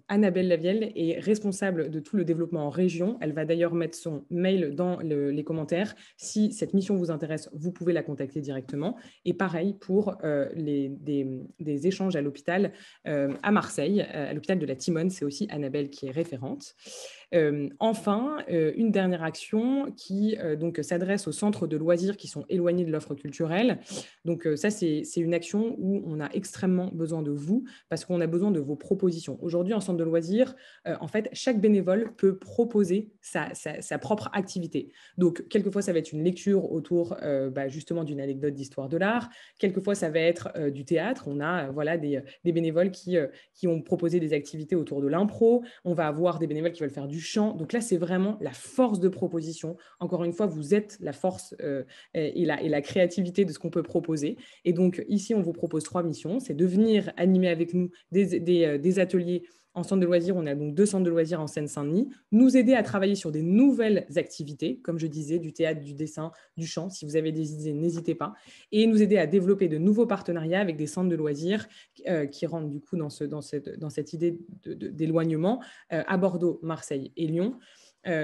Annabelle Lavielle est responsable de tout le développement en région. Elle va d'ailleurs mettre son mail dans les commentaires. Si cette mission vous intéresse, vous pouvez la contacter directement. Et pareil pour des échanges à l'hôpital à Marseille, à l'hôpital de la Timone. C'est aussi Annabelle qui est référente. Enfin, une dernière action qui donc s'adresse aux centres de loisirs qui sont éloignés de l'offre culturelle. Donc ça, c'est une action où on a extrêmement besoin de vous parce qu'on a besoin de vos propositions. Aujourd'hui, en centre de loisirs, en fait, chaque bénévole peut proposer sa propre activité. Donc, quelquefois, ça va être une lecture autour justement d'une anecdote d'histoire de l'art. Quelquefois, ça va être du théâtre. On a voilà, des bénévoles qui ont proposé des activités autour de l'impro. On va avoir des bénévoles qui veulent faire du chant. Donc là, c'est vraiment la force de proposition. Encore une fois, vous êtes la force et la créativité de ce qu'on peut proposer. Et donc, ici, on vous propose 3 missions. C'est de venir animer avec nous des ateliers En centre de loisirs, on a donc 2 centres de loisirs en Seine-Saint-Denis, nous aider à travailler sur des nouvelles activités, comme je disais, du théâtre, du dessin, du chant. Si vous avez des idées, n'hésitez pas. Et nous aider à développer de nouveaux partenariats avec des centres de loisirs qui rentrent du coup dans cette idée d'éloignement à Bordeaux, Marseille et Lyon.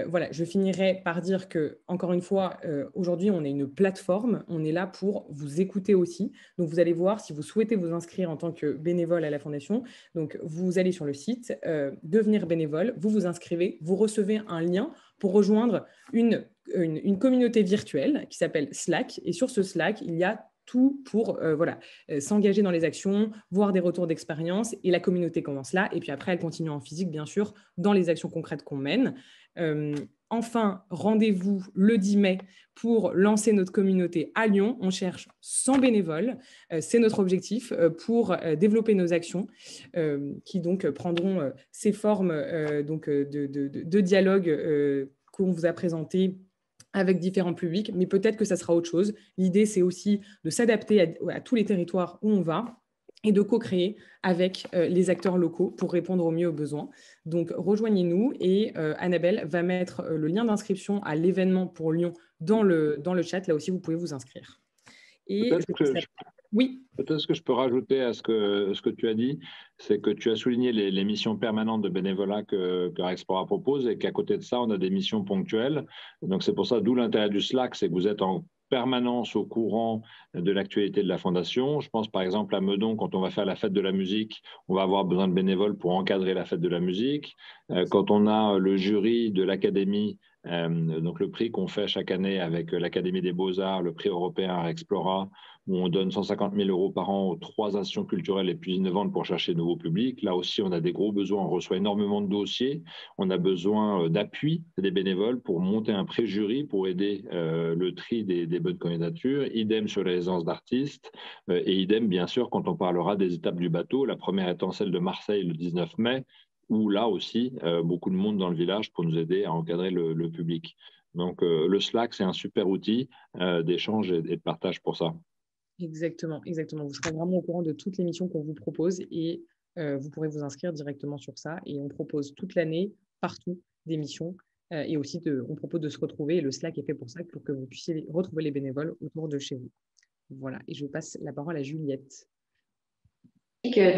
Voilà, je finirai par dire que, encore une fois, aujourd'hui, on est une plateforme, on est là pour vous écouter aussi. Donc, vous allez voir si vous souhaitez vous inscrire en tant que bénévole à la Fondation. Donc, vous allez sur le site, devenir bénévole, vous vous inscrivez, vous recevez un lien pour rejoindre une communauté virtuelle qui s'appelle Slack. Et sur ce Slack, il y a tout pour s'engager dans les actions, voir des retours d'expérience. Et la communauté commence là. Et puis après, elle continue en physique, bien sûr, dans les actions concrètes qu'on mène. Enfin, rendez-vous le 10 mai pour lancer notre communauté à Lyon. On cherche 100 bénévoles. C'est notre objectif pour développer nos actions qui donc prendront ces formes de dialogue qu'on vous a présenté avec différents publics, mais peut-être que ça sera autre chose. L'idée, c'est aussi de s'adapter à tous les territoires où on va et de co-créer avec les acteurs locaux pour répondre au mieux aux besoins. Donc, rejoignez-nous et Annabelle va mettre le lien d'inscription à l'événement pour Lyon dans le chat. Là aussi, vous pouvez vous inscrire. Et oui. Peut-être que je peux rajouter à ce que tu as dit, c'est que tu as souligné les missions permanentes de bénévolat que Arexplora propose et qu'à côté de ça, on a des missions ponctuelles. Donc, c'est pour ça, d'où l'intérêt du Slack, c'est que vous êtes en permanence au courant de l'actualité de la Fondation. Je pense par exemple à Meudon, quand on va faire la fête de la musique, on va avoir besoin de bénévoles pour encadrer la fête de la musique. Quand on a le jury de l'Académie, donc le prix qu'on fait chaque année avec l'Académie des Beaux-Arts, le prix européen Arexplora, où on donne 150 000 € par an aux 3 institutions culturelles les plus innovantes pour chercher de nouveaux publics. Là aussi, on a des gros besoins. On reçoit énormément de dossiers. On a besoin d'appui des bénévoles pour monter un pré-jury, pour aider le tri des bonnes candidatures. Idem sur les résidences d'artistes. Et idem, bien sûr, quand on parlera des étapes du bateau. La première étant celle de Marseille le 19 mai, où là aussi, beaucoup de monde dans le village pour nous aider à encadrer le public. Donc, le Slack, c'est un super outil d'échange et de partage pour ça. Exactement, exactement. Vous serez vraiment au courant de toutes les missions qu'on vous propose et vous pourrez vous inscrire directement sur ça. Et on propose toute l'année, partout, des missions. Et aussi, on propose de se retrouver. Et le Slack est fait pour ça, pour que vous puissiez retrouver les bénévoles autour de chez vous. Voilà. Et je passe la parole à Juliette.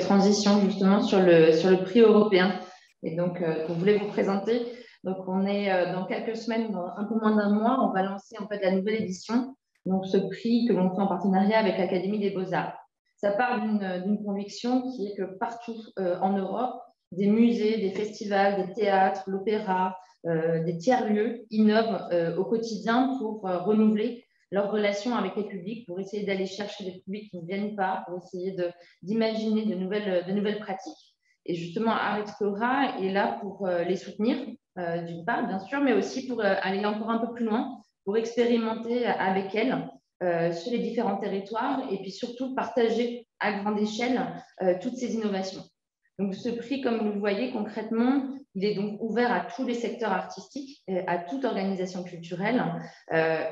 Transition justement sur le prix européen. Et donc, qu'on voulait vous présenter. Donc, on est dans quelques semaines, dans un peu moins d'un mois, on va lancer en fait la nouvelle édition. Donc, ce prix que l'on fait en partenariat avec l'Académie des Beaux-Arts. Ça part d'une conviction qui est que partout en Europe, des musées, des festivals, des théâtres, l'opéra, des tiers-lieux innovent au quotidien pour renouveler leurs relations avec les publics, pour essayer d'aller chercher des publics qui ne viennent pas, pour essayer d'imaginer de nouvelles pratiques. Et justement, Arexplora est là pour les soutenir, d'une part, bien sûr, mais aussi pour aller encore un peu plus loin, pour expérimenter avec elles sur les différents territoires et puis surtout partager à grande échelle toutes ces innovations. Donc, ce prix, comme vous le voyez concrètement, il est donc ouvert à tous les secteurs artistiques, à toute organisation culturelle,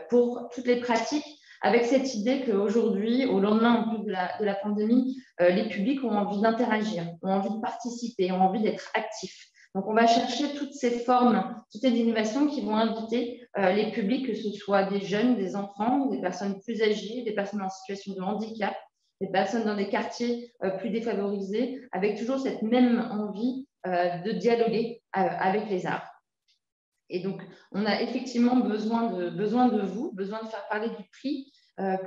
pour toutes les pratiques, avec cette idée qu'aujourd'hui, au lendemain en plus de la pandémie, les publics ont envie d'interagir, ont envie de participer, ont envie d'être actifs. Donc, on va chercher toutes ces formes, toutes ces innovations qui vont inviter les publics, que ce soit des jeunes, des enfants, des personnes plus âgées, des personnes en situation de handicap, des personnes dans des quartiers plus défavorisés, avec toujours cette même envie de dialoguer avec les arts. Et donc, on a effectivement besoin de vous, besoin de faire parler du prix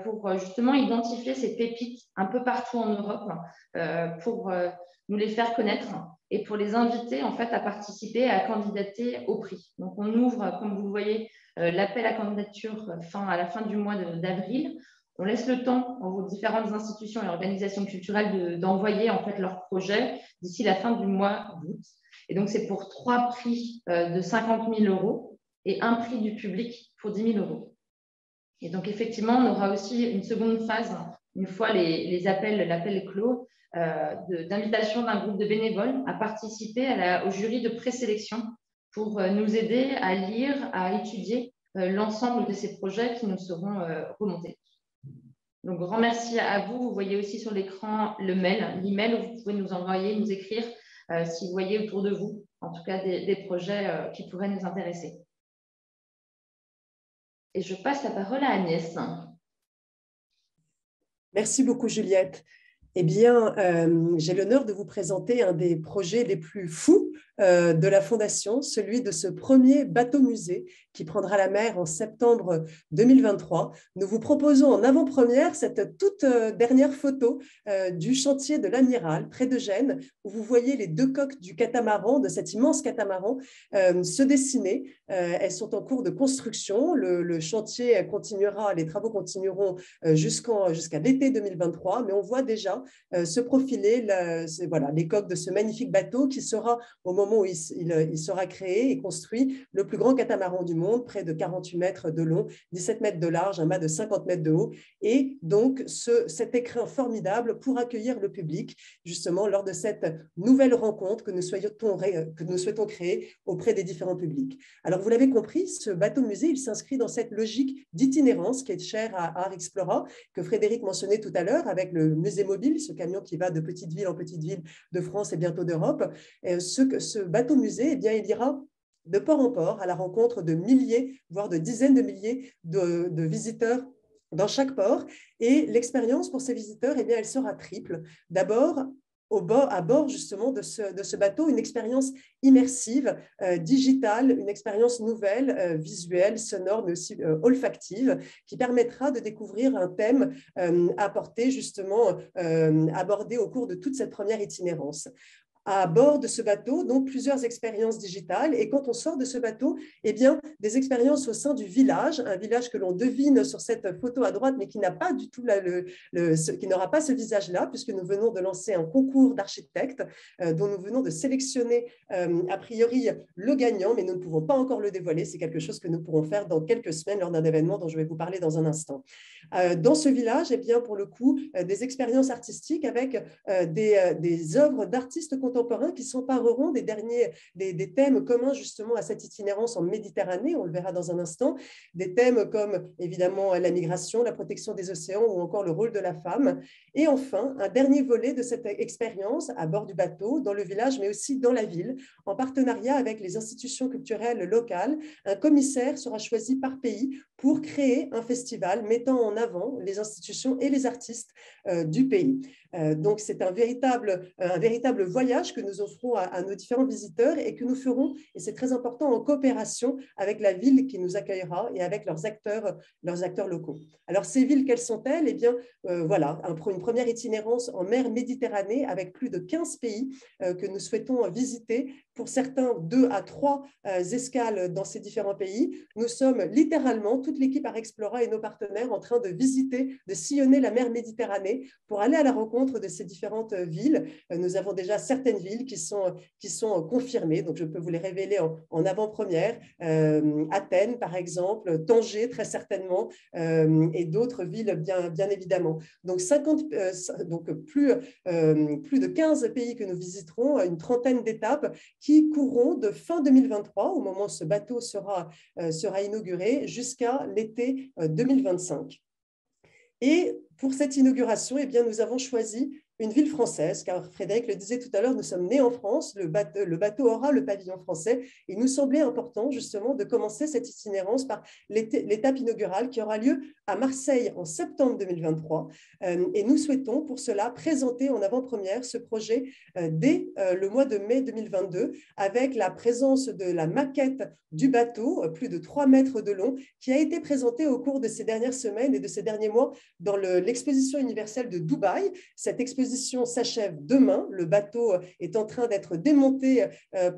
pour justement identifier ces pépites un peu partout en Europe, pour nous les faire connaître et pour les inviter en fait à participer, à candidater au prix. Donc, on ouvre, comme vous le voyez, l'appel à candidature à la fin du mois d'avril. On laisse le temps aux différentes institutions et organisations culturelles d'envoyer en fait leurs projets d'ici la fin du mois d'août. Et donc, c'est pour 3 prix de 50 000 € et un prix du public pour 10 000 €. Et donc, effectivement, on aura aussi une seconde phase, une fois l'appel est clos, d'invitation d'un groupe de bénévoles à participer au jury de présélection pour nous aider à lire, à étudier l'ensemble de ces projets qui nous seront remontés. Donc, grand merci à vous. Vous voyez aussi sur l'écran l'email où vous pouvez nous envoyer, nous écrire si vous voyez autour de vous, en tout cas des projets qui pourraient nous intéresser. Et je passe la parole à Agnès. Merci beaucoup, Juliette. Eh bien, j'ai l'honneur de vous présenter un des projets les plus fous de la Fondation, celui de ce premier bateau-musée qui prendra la mer en septembre 2023. Nous vous proposons en avant-première cette toute dernière photo du chantier de l'Amiral, près de Gênes, où vous voyez les deux coques du catamaran, de cet immense catamaran, se dessiner. Elles sont en cours de construction. Le chantier continuera, les travaux continueront jusqu'à l'été 2023, mais on voit déjà se profiler les coques de ce magnifique bateau qui sera, au moment où il sera créé et construit, le plus grand catamaran du monde, près de 48 mètres de long, 17 mètres de large, un mât de 50 mètres de haut, et donc cet écrin formidable pour accueillir le public, justement, lors de cette nouvelle rencontre que nous souhaitons créer auprès des différents publics. Alors, vous l'avez compris, ce bateau-musée, il s'inscrit dans cette logique d'itinérance qui est chère à Art Explora, que Frédéric mentionnait tout à l'heure, avec le musée mobile, ce camion qui va de petite ville en petite ville de France et bientôt d'Europe. Ce bateau-musée, eh bien, il ira de port en port à la rencontre de milliers, voire de dizaines de milliers de visiteurs dans chaque port. Et l'expérience pour ces visiteurs, eh bien, elle sera triple. D'abord, à bord justement de ce bateau, une expérience immersive, digitale, une expérience nouvelle, visuelle, sonore, mais aussi olfactive, qui permettra de découvrir un thème abordé au cours de toute cette première itinérance. À bord de ce bateau, donc plusieurs expériences digitales. Et quand on sort de ce bateau, eh bien, des expériences au sein du village, un village que l'on devine sur cette photo à droite, mais qui n'a pas du tout qui n'aura pas ce visage-là, puisque nous venons de lancer un concours d'architectes dont nous venons de sélectionner a priori le gagnant, mais nous ne pouvons pas encore le dévoiler. C'est quelque chose que nous pourrons faire dans quelques semaines lors d'un événement dont je vais vous parler dans un instant. Dans ce village, eh bien, pour le coup, des expériences artistiques avec des œuvres d'artistes contemporains qui s'empareront des thèmes communs justement à cette itinérance en Méditerranée, on le verra dans un instant, des thèmes comme évidemment la migration, la protection des océans ou encore le rôle de la femme. Et enfin, un dernier volet de cette expérience à bord du bateau, dans le village, mais aussi dans la ville, en partenariat avec les institutions culturelles locales. Un commissaire sera choisi par pays pour créer un festival mettant en avant les institutions et les artistes du pays. Donc, c'est un véritable voyage que nous offrons à nos différents visiteurs et que nous ferons, et c'est très important, en coopération avec la ville qui nous accueillera et avec leurs acteurs locaux. Alors, ces villes, quelles sont-elles? Eh bien, voilà, une première itinérance en mer Méditerranée avec plus de 15 pays que nous souhaitons visiter. Pour certains, 2 à 3 escales dans ces différents pays. Nous sommes littéralement, toute l'équipe Art Explora et nos partenaires, en train de visiter, de sillonner la mer Méditerranée pour aller à la rencontre de ces différentes villes. Nous avons déjà certaines villes qui sont confirmées, donc je peux vous les révéler en avant-première. Athènes, par exemple, Tanger, très certainement, et d'autres villes, bien évidemment. Donc, plus de 15 pays que nous visiterons, une trentaine d'étapes qui courront de fin 2023, au moment où ce bateau sera inauguré, jusqu'à l'été 2025. Et pour cette inauguration, eh bien, nous avons choisi une ville française, car Frédéric le disait tout à l'heure, nous sommes nés en France, le bateau aura le pavillon français. Il nous semblait important justement de commencer cette itinérance par l'étape inaugurale qui aura lieu à Marseille en septembre 2023. Et nous souhaitons pour cela présenter en avant-première ce projet dès le mois de mai 2022 avec la présence de la maquette du bateau, plus de 3 mètres de long, qui a été présentée au cours de ces dernières semaines et de ces derniers mois dans l'exposition universelle de Dubaï. Cette exposition s'achève demain. Le bateau est en train d'être démonté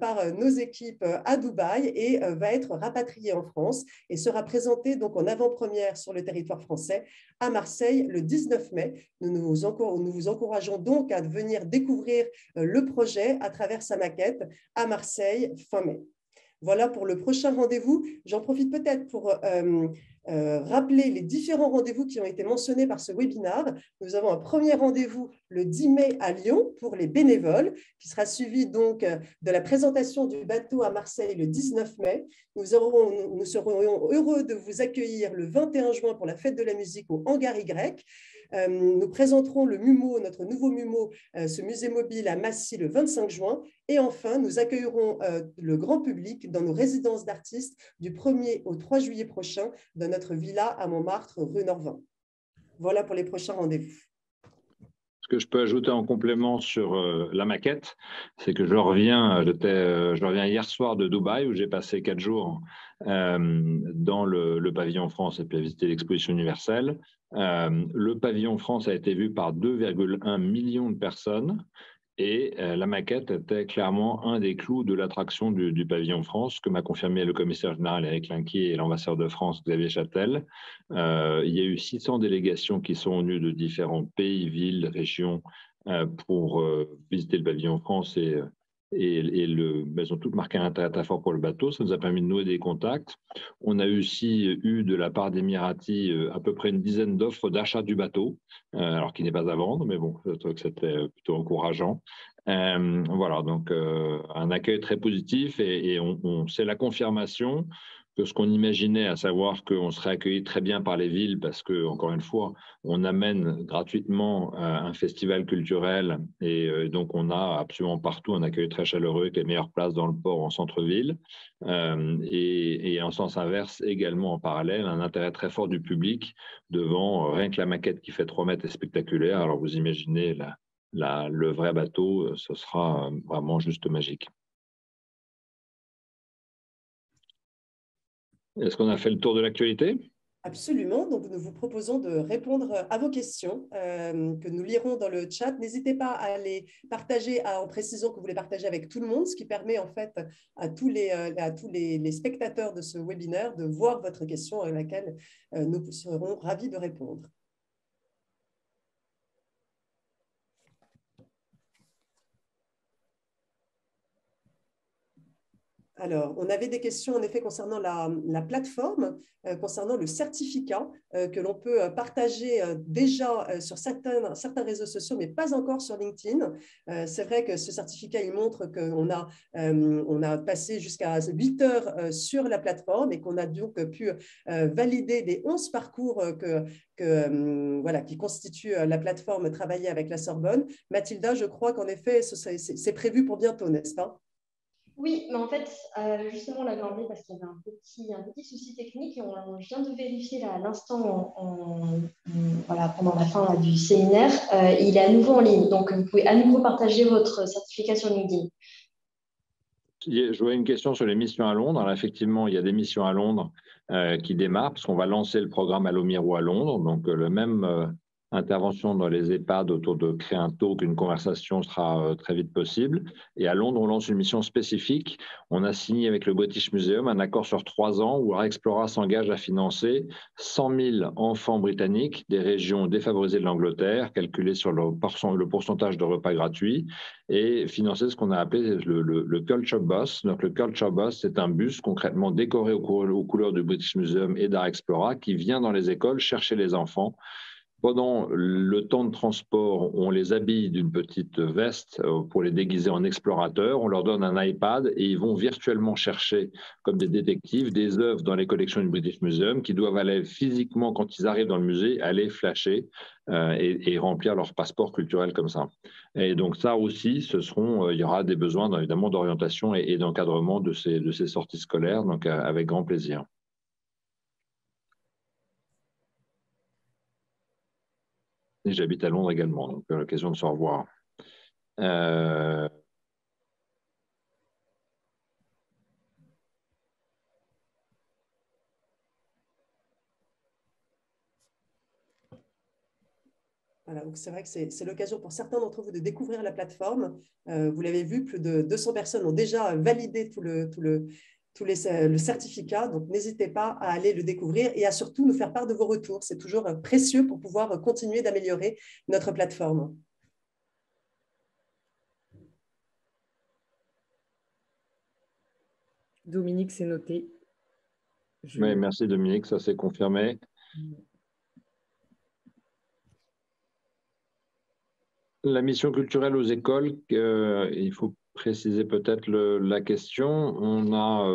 par nos équipes à Dubaï et va être rapatrié en France et sera présenté donc en avant-première sur le territoire français à Marseille le 19 mai. Nous vous encourageons donc à venir découvrir le projet à travers sa maquette à Marseille fin mai. Voilà pour le prochain rendez-vous. J'en profite peut-être pour rappeler les différents rendez-vous qui ont été mentionnés par ce webinaire. Nous avons un premier rendez-vous le 10 mai à Lyon pour les bénévoles, qui sera suivi donc de la présentation du bateau à Marseille le 19 mai. Nous serons heureux de vous accueillir le 21 juin pour la fête de la musique au Hangar Y. Nous présenterons le MUMO, notre nouveau MUMO, ce musée mobile à Massy le 25 juin. Et enfin, nous accueillerons le grand public dans nos résidences d'artistes du 1er au 3 juillet prochain dans notre villa à Montmartre, rue Norvin. Voilà pour les prochains rendez-vous. Ce que je peux ajouter en complément sur la maquette, c'est que je reviens hier soir de Dubaï où j'ai passé 4 jours dans le pavillon France et puis à visiter l'exposition universelle. Le pavillon France a été vu par 2,1 millions de personnes. Et la maquette était clairement un des clous de l'attraction du pavillon France, que m'a confirmé le commissaire général Éric Linquier et l'ambassadeur de France Xavier Châtel. Il y a eu 600 délégations qui sont venues de différents pays, villes, régions pour visiter le pavillon France elles ont toutes marqué un intérêt très fort pour le bateau. Ça nous a permis de nouer des contacts. On a aussi eu de la part d'Emirati à peu près une dizaine d'offres d'achat du bateau, alors qu'il n'est pas à vendre, mais bon, je trouve que c'était plutôt encourageant. Voilà, donc un accueil très positif et c'est la confirmation que ce qu'on imaginait, à savoir qu'on serait accueilli très bien par les villes parce que, encore une fois, on amène gratuitement un festival culturel et donc on a absolument partout un accueil très chaleureux avec les meilleures places dans le port en centre-ville et en sens inverse également en parallèle un intérêt très fort du public devant rien que la maquette qui fait 3 mètres est spectaculaire. Alors vous imaginez le vrai bateau, ce sera vraiment juste magique. Est-ce qu'on a fait le tour de l'actualité ? Absolument. Donc, nous vous proposons de répondre à vos questions que nous lirons dans le chat. N'hésitez pas à les partager en précisant que vous les partagez avec tout le monde, ce qui permet en fait à tous les spectateurs de ce webinaire de voir votre question à laquelle nous serons ravis de répondre. Alors, on avait des questions en effet concernant la plateforme, concernant le certificat que l'on peut partager déjà sur certains réseaux sociaux, mais pas encore sur LinkedIn. C'est vrai que ce certificat, il montre qu'on a passé jusqu'à 8 heures sur la plateforme et qu'on a donc pu valider des 11 parcours qui constituent la plateforme Travailler avec la Sorbonne. Mathilda, je crois qu'en effet, c'est prévu pour bientôt, n'est-ce pas ? Oui, mais en fait, justement, on l'avait enlevé parce qu'il y avait un petit souci technique et on vient de vérifier là, à l'instant pendant la fin là, du séminaire. Il est à nouveau en ligne, donc vous pouvez à nouveau partager votre certificat sur LinkedIn. Je vois une question sur les missions à Londres. Alors, effectivement, il y a des missions à Londres qui démarrent parce qu'on va lancer le programme Allô-Miro à Londres. Donc, le même intervention dans les EHPAD autour de créer un talk, une conversation sera très vite possible. Et à Londres, on lance une mission spécifique. On a signé avec le British Museum un accord sur 3 ans où Art Explora s'engage à financer 100 000 enfants britanniques des régions défavorisées de l'Angleterre, calculés sur le pourcentage de repas gratuits, et financer ce qu'on a appelé le Culture Bus. Donc, le Culture Bus, c'est un bus concrètement décoré aux couleurs du British Museum et d'Art Explora qui vient dans les écoles chercher les enfants. Pendant le temps de transport, on les habille d'une petite veste pour les déguiser en explorateurs. On leur donne un iPad et ils vont virtuellement chercher, comme des détectives, des œuvres dans les collections du British Museum qui doivent aller physiquement, quand ils arrivent dans le musée, aller flasher et remplir leur passeport culturel comme ça. Et donc ça aussi, il y aura des besoins évidemment d'orientation et d'encadrement de ces sorties scolaires, donc avec grand plaisir. Et j'habite à Londres également, donc l'occasion de se revoir. Voilà, donc c'est vrai que c'est l'occasion pour certains d'entre vous de découvrir la plateforme. Vous l'avez vu, plus de 200 personnes ont déjà validé le certificat, donc n'hésitez pas à aller le découvrir et à surtout nous faire part de vos retours. C'est toujours précieux pour pouvoir continuer d'améliorer notre plateforme. Dominique, c'est noté. Oui, merci Dominique, ça s'est confirmé. La mission culturelle aux écoles, il faut préciser peut-être la question. On a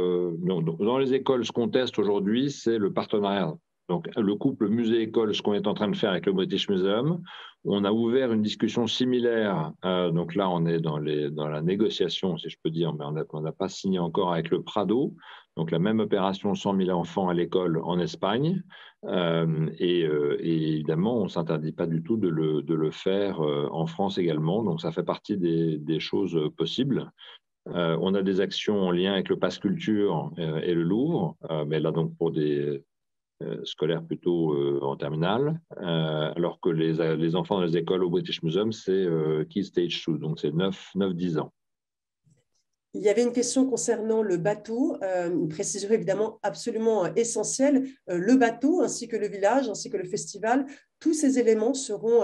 dans les écoles, ce qu'on teste aujourd'hui, c'est le partenariat Donc, le couple musée-école, ce qu'on est en train de faire avec le British Museum, on a ouvert une discussion similaire. Donc là, on est dans la négociation, si je peux dire, mais on n'a pas signé encore avec le Prado. Donc, la même opération, 100 000 enfants à l'école en Espagne. Et évidemment, on ne s'interdit pas du tout de le faire en France également. Donc, ça fait partie des choses possibles. On a des actions en lien avec le Pass Culture et le Louvre, mais là, donc, pour des scolaires plutôt en terminale, alors que les enfants dans les écoles au British Museum, c'est Key Stage 2, donc c'est 9-10 ans. Il y avait une question concernant le bateau, une précision évidemment absolument essentielle. Le bateau, ainsi que le village, ainsi que le festival, tous ces éléments seront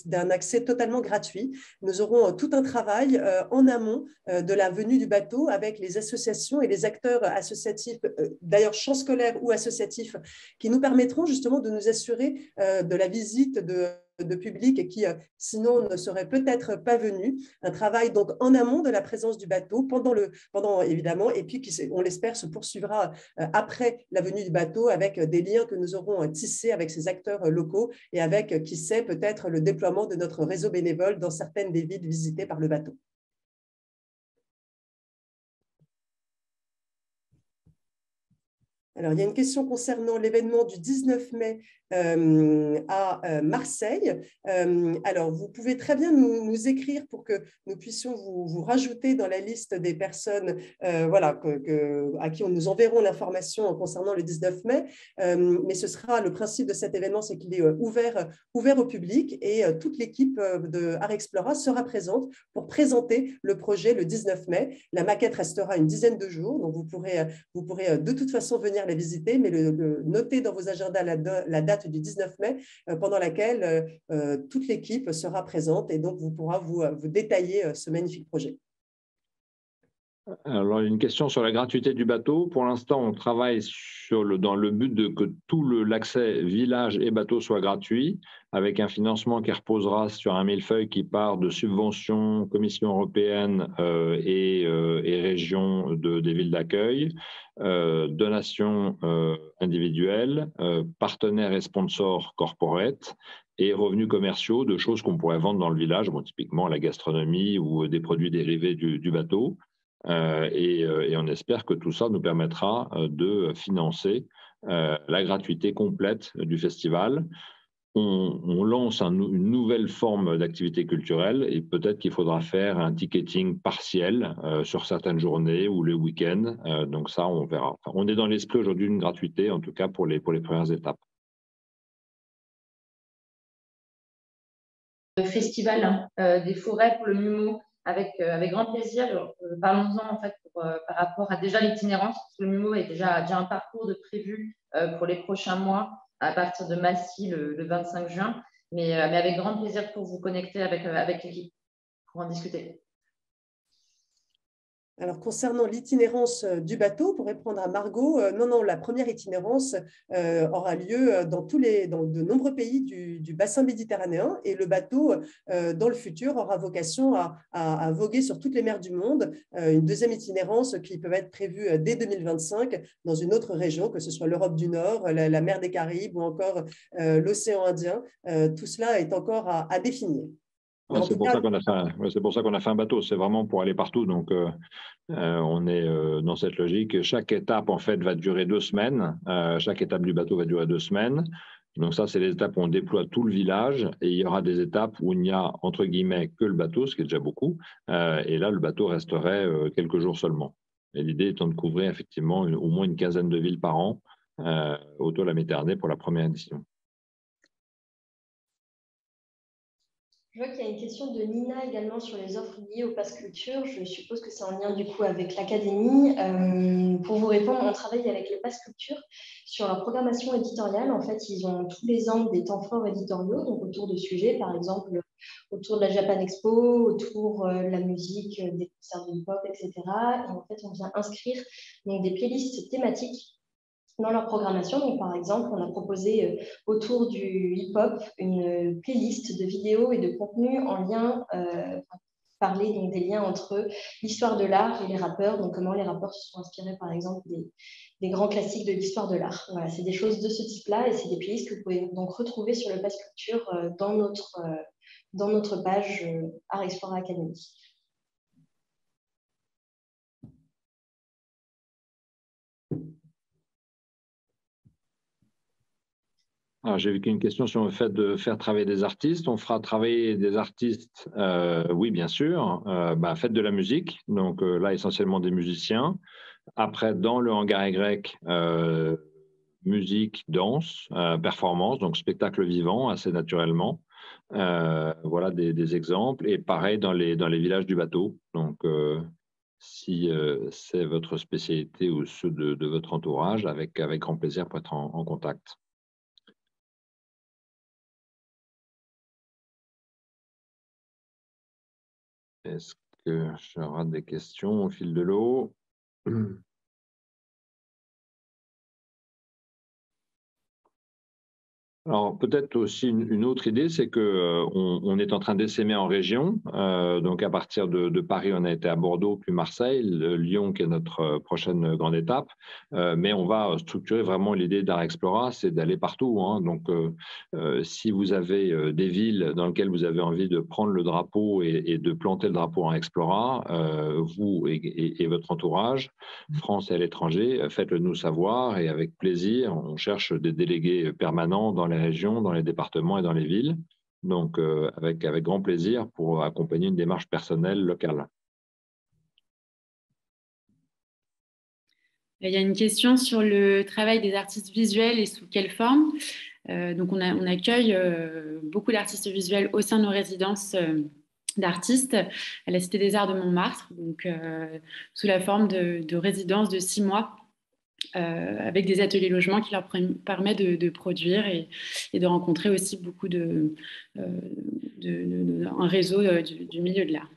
d'un accès totalement gratuit. Nous aurons tout un travail en amont de la venue du bateau avec les associations et les acteurs associatifs, d'ailleurs champs scolaires ou associatifs, qui nous permettront justement de nous assurer de la visite de public qui, sinon, ne serait peut-être pas venu. Un travail donc en amont de la présence du bateau, pendant évidemment, et puis qui, on l'espère, se poursuivra après la venue du bateau avec des liens que nous aurons tissés avec ces acteurs locaux et avec, qui sait, peut-être le déploiement de notre réseau bénévole dans certaines des villes visitées par le bateau. Alors, il y a une question concernant l'événement du 19 mai à Marseille. Alors, vous pouvez très bien nous écrire pour que nous puissions vous rajouter dans la liste des personnes voilà, à qui nous enverrons l'information concernant le 19 mai. Mais ce sera le principe de cet événement, c'est qu'il est ouvert au public et toute l'équipe de Art Explora sera présente pour présenter le projet le 19 mai. La maquette restera une dizaine de jours, donc vous pourrez de toute façon venir la visiter, mais notez dans vos agendas la date du 19 mai, pendant laquelle toute l'équipe sera présente et donc vous pourra vous détailler ce magnifique projet. Alors, une question sur la gratuité du bateau. Pour l'instant, on travaille dans le but de que tout l'accès village et bateau soit gratuit, avec un financement qui reposera sur un millefeuille qui part de subventions, Commission européenne et régions des villes d'accueil, donations individuelles, partenaires et sponsors corporate, et revenus commerciaux de choses qu'on pourrait vendre dans le village, bon, typiquement la gastronomie ou des produits dérivés du bateau. Et on espère que tout ça nous permettra de financer la gratuité complète du festival. On lance une nouvelle forme d'activité culturelle et peut-être qu'il faudra faire un ticketing partiel sur certaines journées ou les week-ends. Donc ça, on verra. Enfin, on est dans l'esprit aujourd'hui d'une gratuité, en tout cas pour les premières étapes. Le festival des forêts pour le MUMO. Avec grand plaisir. Parlons-en en fait par rapport à déjà l'itinérance, parce que le MUMO est déjà un parcours de prévu pour les prochains mois à partir de Massy le 25 juin, mais avec grand plaisir pour vous connecter avec l'équipe pour en discuter. Alors, concernant l'itinérance du bateau, pour répondre à Margot, non, la première itinérance aura lieu dans de nombreux pays du bassin méditerranéen et le bateau, dans le futur, aura vocation à voguer sur toutes les mers du monde. Une deuxième itinérance qui peut être prévue dès 2025 dans une autre région, que ce soit l'Europe du Nord, la mer des Caraïbes ou encore l'océan Indien. Tout cela est encore à définir. C'est pour ça qu'on a fait un bateau, c'est vraiment pour aller partout. Donc, on est dans cette logique. Chaque étape, en fait, va durer 2 semaines. Chaque étape du bateau va durer 2 semaines. Donc ça, c'est les étapes où on déploie tout le village. Et il y aura des étapes où il n'y a, entre guillemets, que le bateau, ce qui est déjà beaucoup. Et là, le bateau resterait quelques jours seulement. Et l'idée étant de couvrir effectivement au moins une quinzaine de villes par an autour de la Méditerranée pour la première édition. Je vois qu'il y a une question de Nina également sur les offres liées au Pass Culture. Je suppose que c'est en lien du coup avec l'académie. Pour vous répondre, on travaille avec le Pass Culture sur leur programmation éditoriale. En fait, ils ont tous les ans des temps forts éditoriaux, donc autour de sujets, par exemple autour de la Japan Expo, autour de la musique, des concerts de hip-hop, etc. Et en fait, on vient inscrire donc, des playlists thématiques dans leur programmation. Donc, par exemple, on a proposé autour du hip-hop une playlist de vidéos et de contenus en lien parler donc, des liens entre l'histoire de l'art et les rappeurs, donc comment les rappeurs se sont inspirés par exemple des grands classiques de l'histoire de l'art. Voilà, c'est des choses de ce type-là et c'est des playlists que vous pouvez donc retrouver sur le Pass Culture dans notre page Art Explora Academy. Alors, j'ai vu qu'une question sur le fait de faire travailler des artistes. On fera travailler des artistes, oui, bien sûr. Faites de la musique, donc là, essentiellement des musiciens. Après, dans le hangar Y, musique, danse, performance, donc spectacle vivant, assez naturellement. Voilà des exemples. Et pareil dans les villages du bateau. Donc, si c'est votre spécialité ou ceux de votre entourage, avec grand plaisir pour être en contact. Est-ce que je rate des questions au fil de l'eau? Alors, peut-être aussi une autre idée, c'est qu'on est en train d'essaimer en région. Donc, à partir de Paris, on a été à Bordeaux, puis Marseille, Lyon, qui est notre prochaine grande étape. Mais on va structurer vraiment l'idée d'Art Explora, c'est d'aller partout. Hein. Donc, si vous avez des villes dans lesquelles vous avez envie de prendre le drapeau et de planter le drapeau en Explora, vous et votre entourage, France et à l'étranger, faites-le nous savoir et avec plaisir, on cherche des délégués permanents dans les régions, dans les départements et dans les villes. Donc, avec grand plaisir pour accompagner une démarche personnelle locale. Il y a une question sur le travail des artistes visuels et sous quelle forme. Donc, on accueille beaucoup d'artistes visuels au sein de nos résidences d'artistes à la Cité des Arts de Montmartre, donc sous la forme de résidences de 6 mois. Avec des ateliers logements qui leur permettent de produire et de rencontrer aussi beaucoup un réseau du milieu de l'art.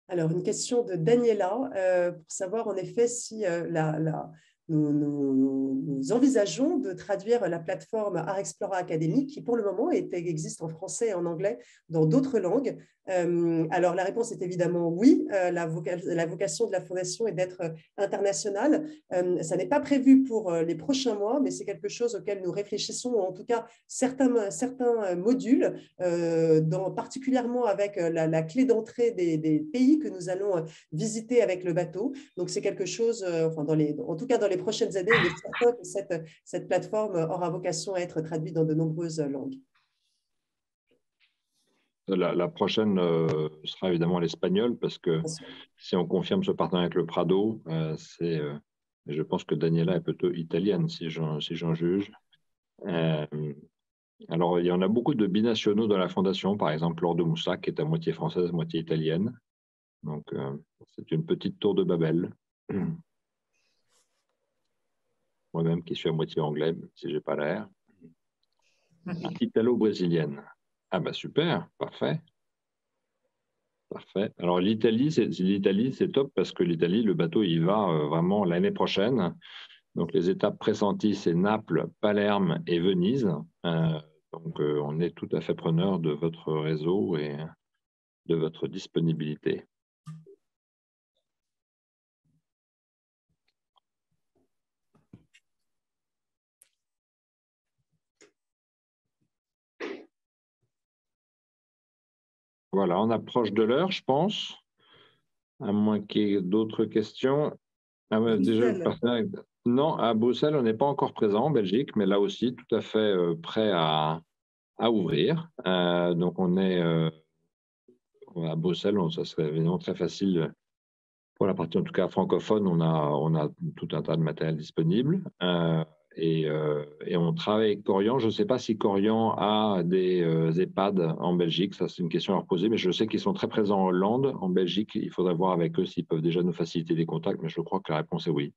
Alors, une question de Daniela pour savoir en effet si nous envisageons de traduire la plateforme Art Explora Academy, qui pour le moment existe en français et en anglais dans d'autres langues. Alors, la réponse est évidemment oui. La vocation de la Fondation est d'être internationale. Ça n'est pas prévu pour les prochains mois, mais c'est quelque chose auquel nous réfléchissons, ou en tout cas certains modules, particulièrement avec la clé d'entrée des pays que nous allons visiter avec le bateau. Donc, c'est quelque chose, en tout cas dans les prochaines années, il est certain que cette plateforme aura vocation à être traduite dans de nombreuses langues. La prochaine sera évidemment l'espagnol, parce que si on confirme ce partenariat avec le Prado, je pense que Daniela est plutôt italienne, si j'en juge. Alors, il y en a beaucoup de binationaux dans la Fondation, par exemple Laure de Moussac, qui est à moitié française, moitié italienne. Donc, c'est une petite tour de Babel. Moi-même, qui suis à moitié anglais, si je n'ai pas l'air. Italo-brésilienne. Ah bah super, parfait. Parfait. Alors l'Italie, c'est top parce que l'Italie, le bateau, il va vraiment l'année prochaine. Donc les étapes pressenties, c'est Naples, Palerme et Venise. Donc on est tout à fait preneur de votre réseau et de votre disponibilité. Voilà, on approche de l'heure, je pense, à moins qu'il y ait d'autres questions. Ah, déjà, non, à Bruxelles, on n'est pas encore présent en Belgique, mais là aussi, tout à fait prêt à ouvrir. Donc, on est à Bruxelles, ça serait évidemment très facile pour la partie, en tout cas francophone. On a tout un tas de matériel disponible. Et on travaille avec Corian. Je ne sais pas si Corian a des EHPAD en Belgique. Ça, c'est une question à leur poser. Mais je sais qu'ils sont très présents en Hollande. En Belgique, il faudrait voir avec eux s'ils peuvent déjà nous faciliter des contacts. Mais je crois que la réponse est oui.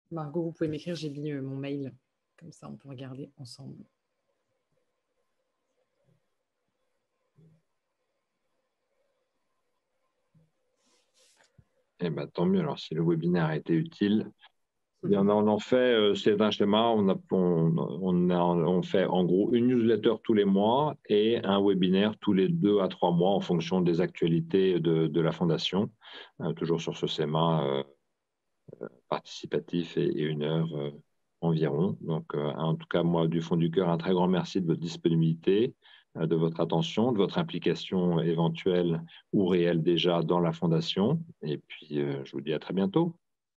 Margot, vous pouvez m'écrire. J'ai mis mon mail. Comme ça, on peut regarder ensemble. Eh ben, tant mieux. Alors, si le webinaire a été utile, on en fait, c'est un schéma, on fait en gros une newsletter tous les mois et un webinaire tous les 2 à 3 mois en fonction des actualités de la Fondation, toujours sur ce schéma participatif et 1 heure environ. Donc, en tout cas, moi, du fond du cœur, un très grand merci de votre disponibilité, de votre attention, de votre implication éventuelle ou réelle déjà dans la Fondation. Et puis, je vous dis à très bientôt.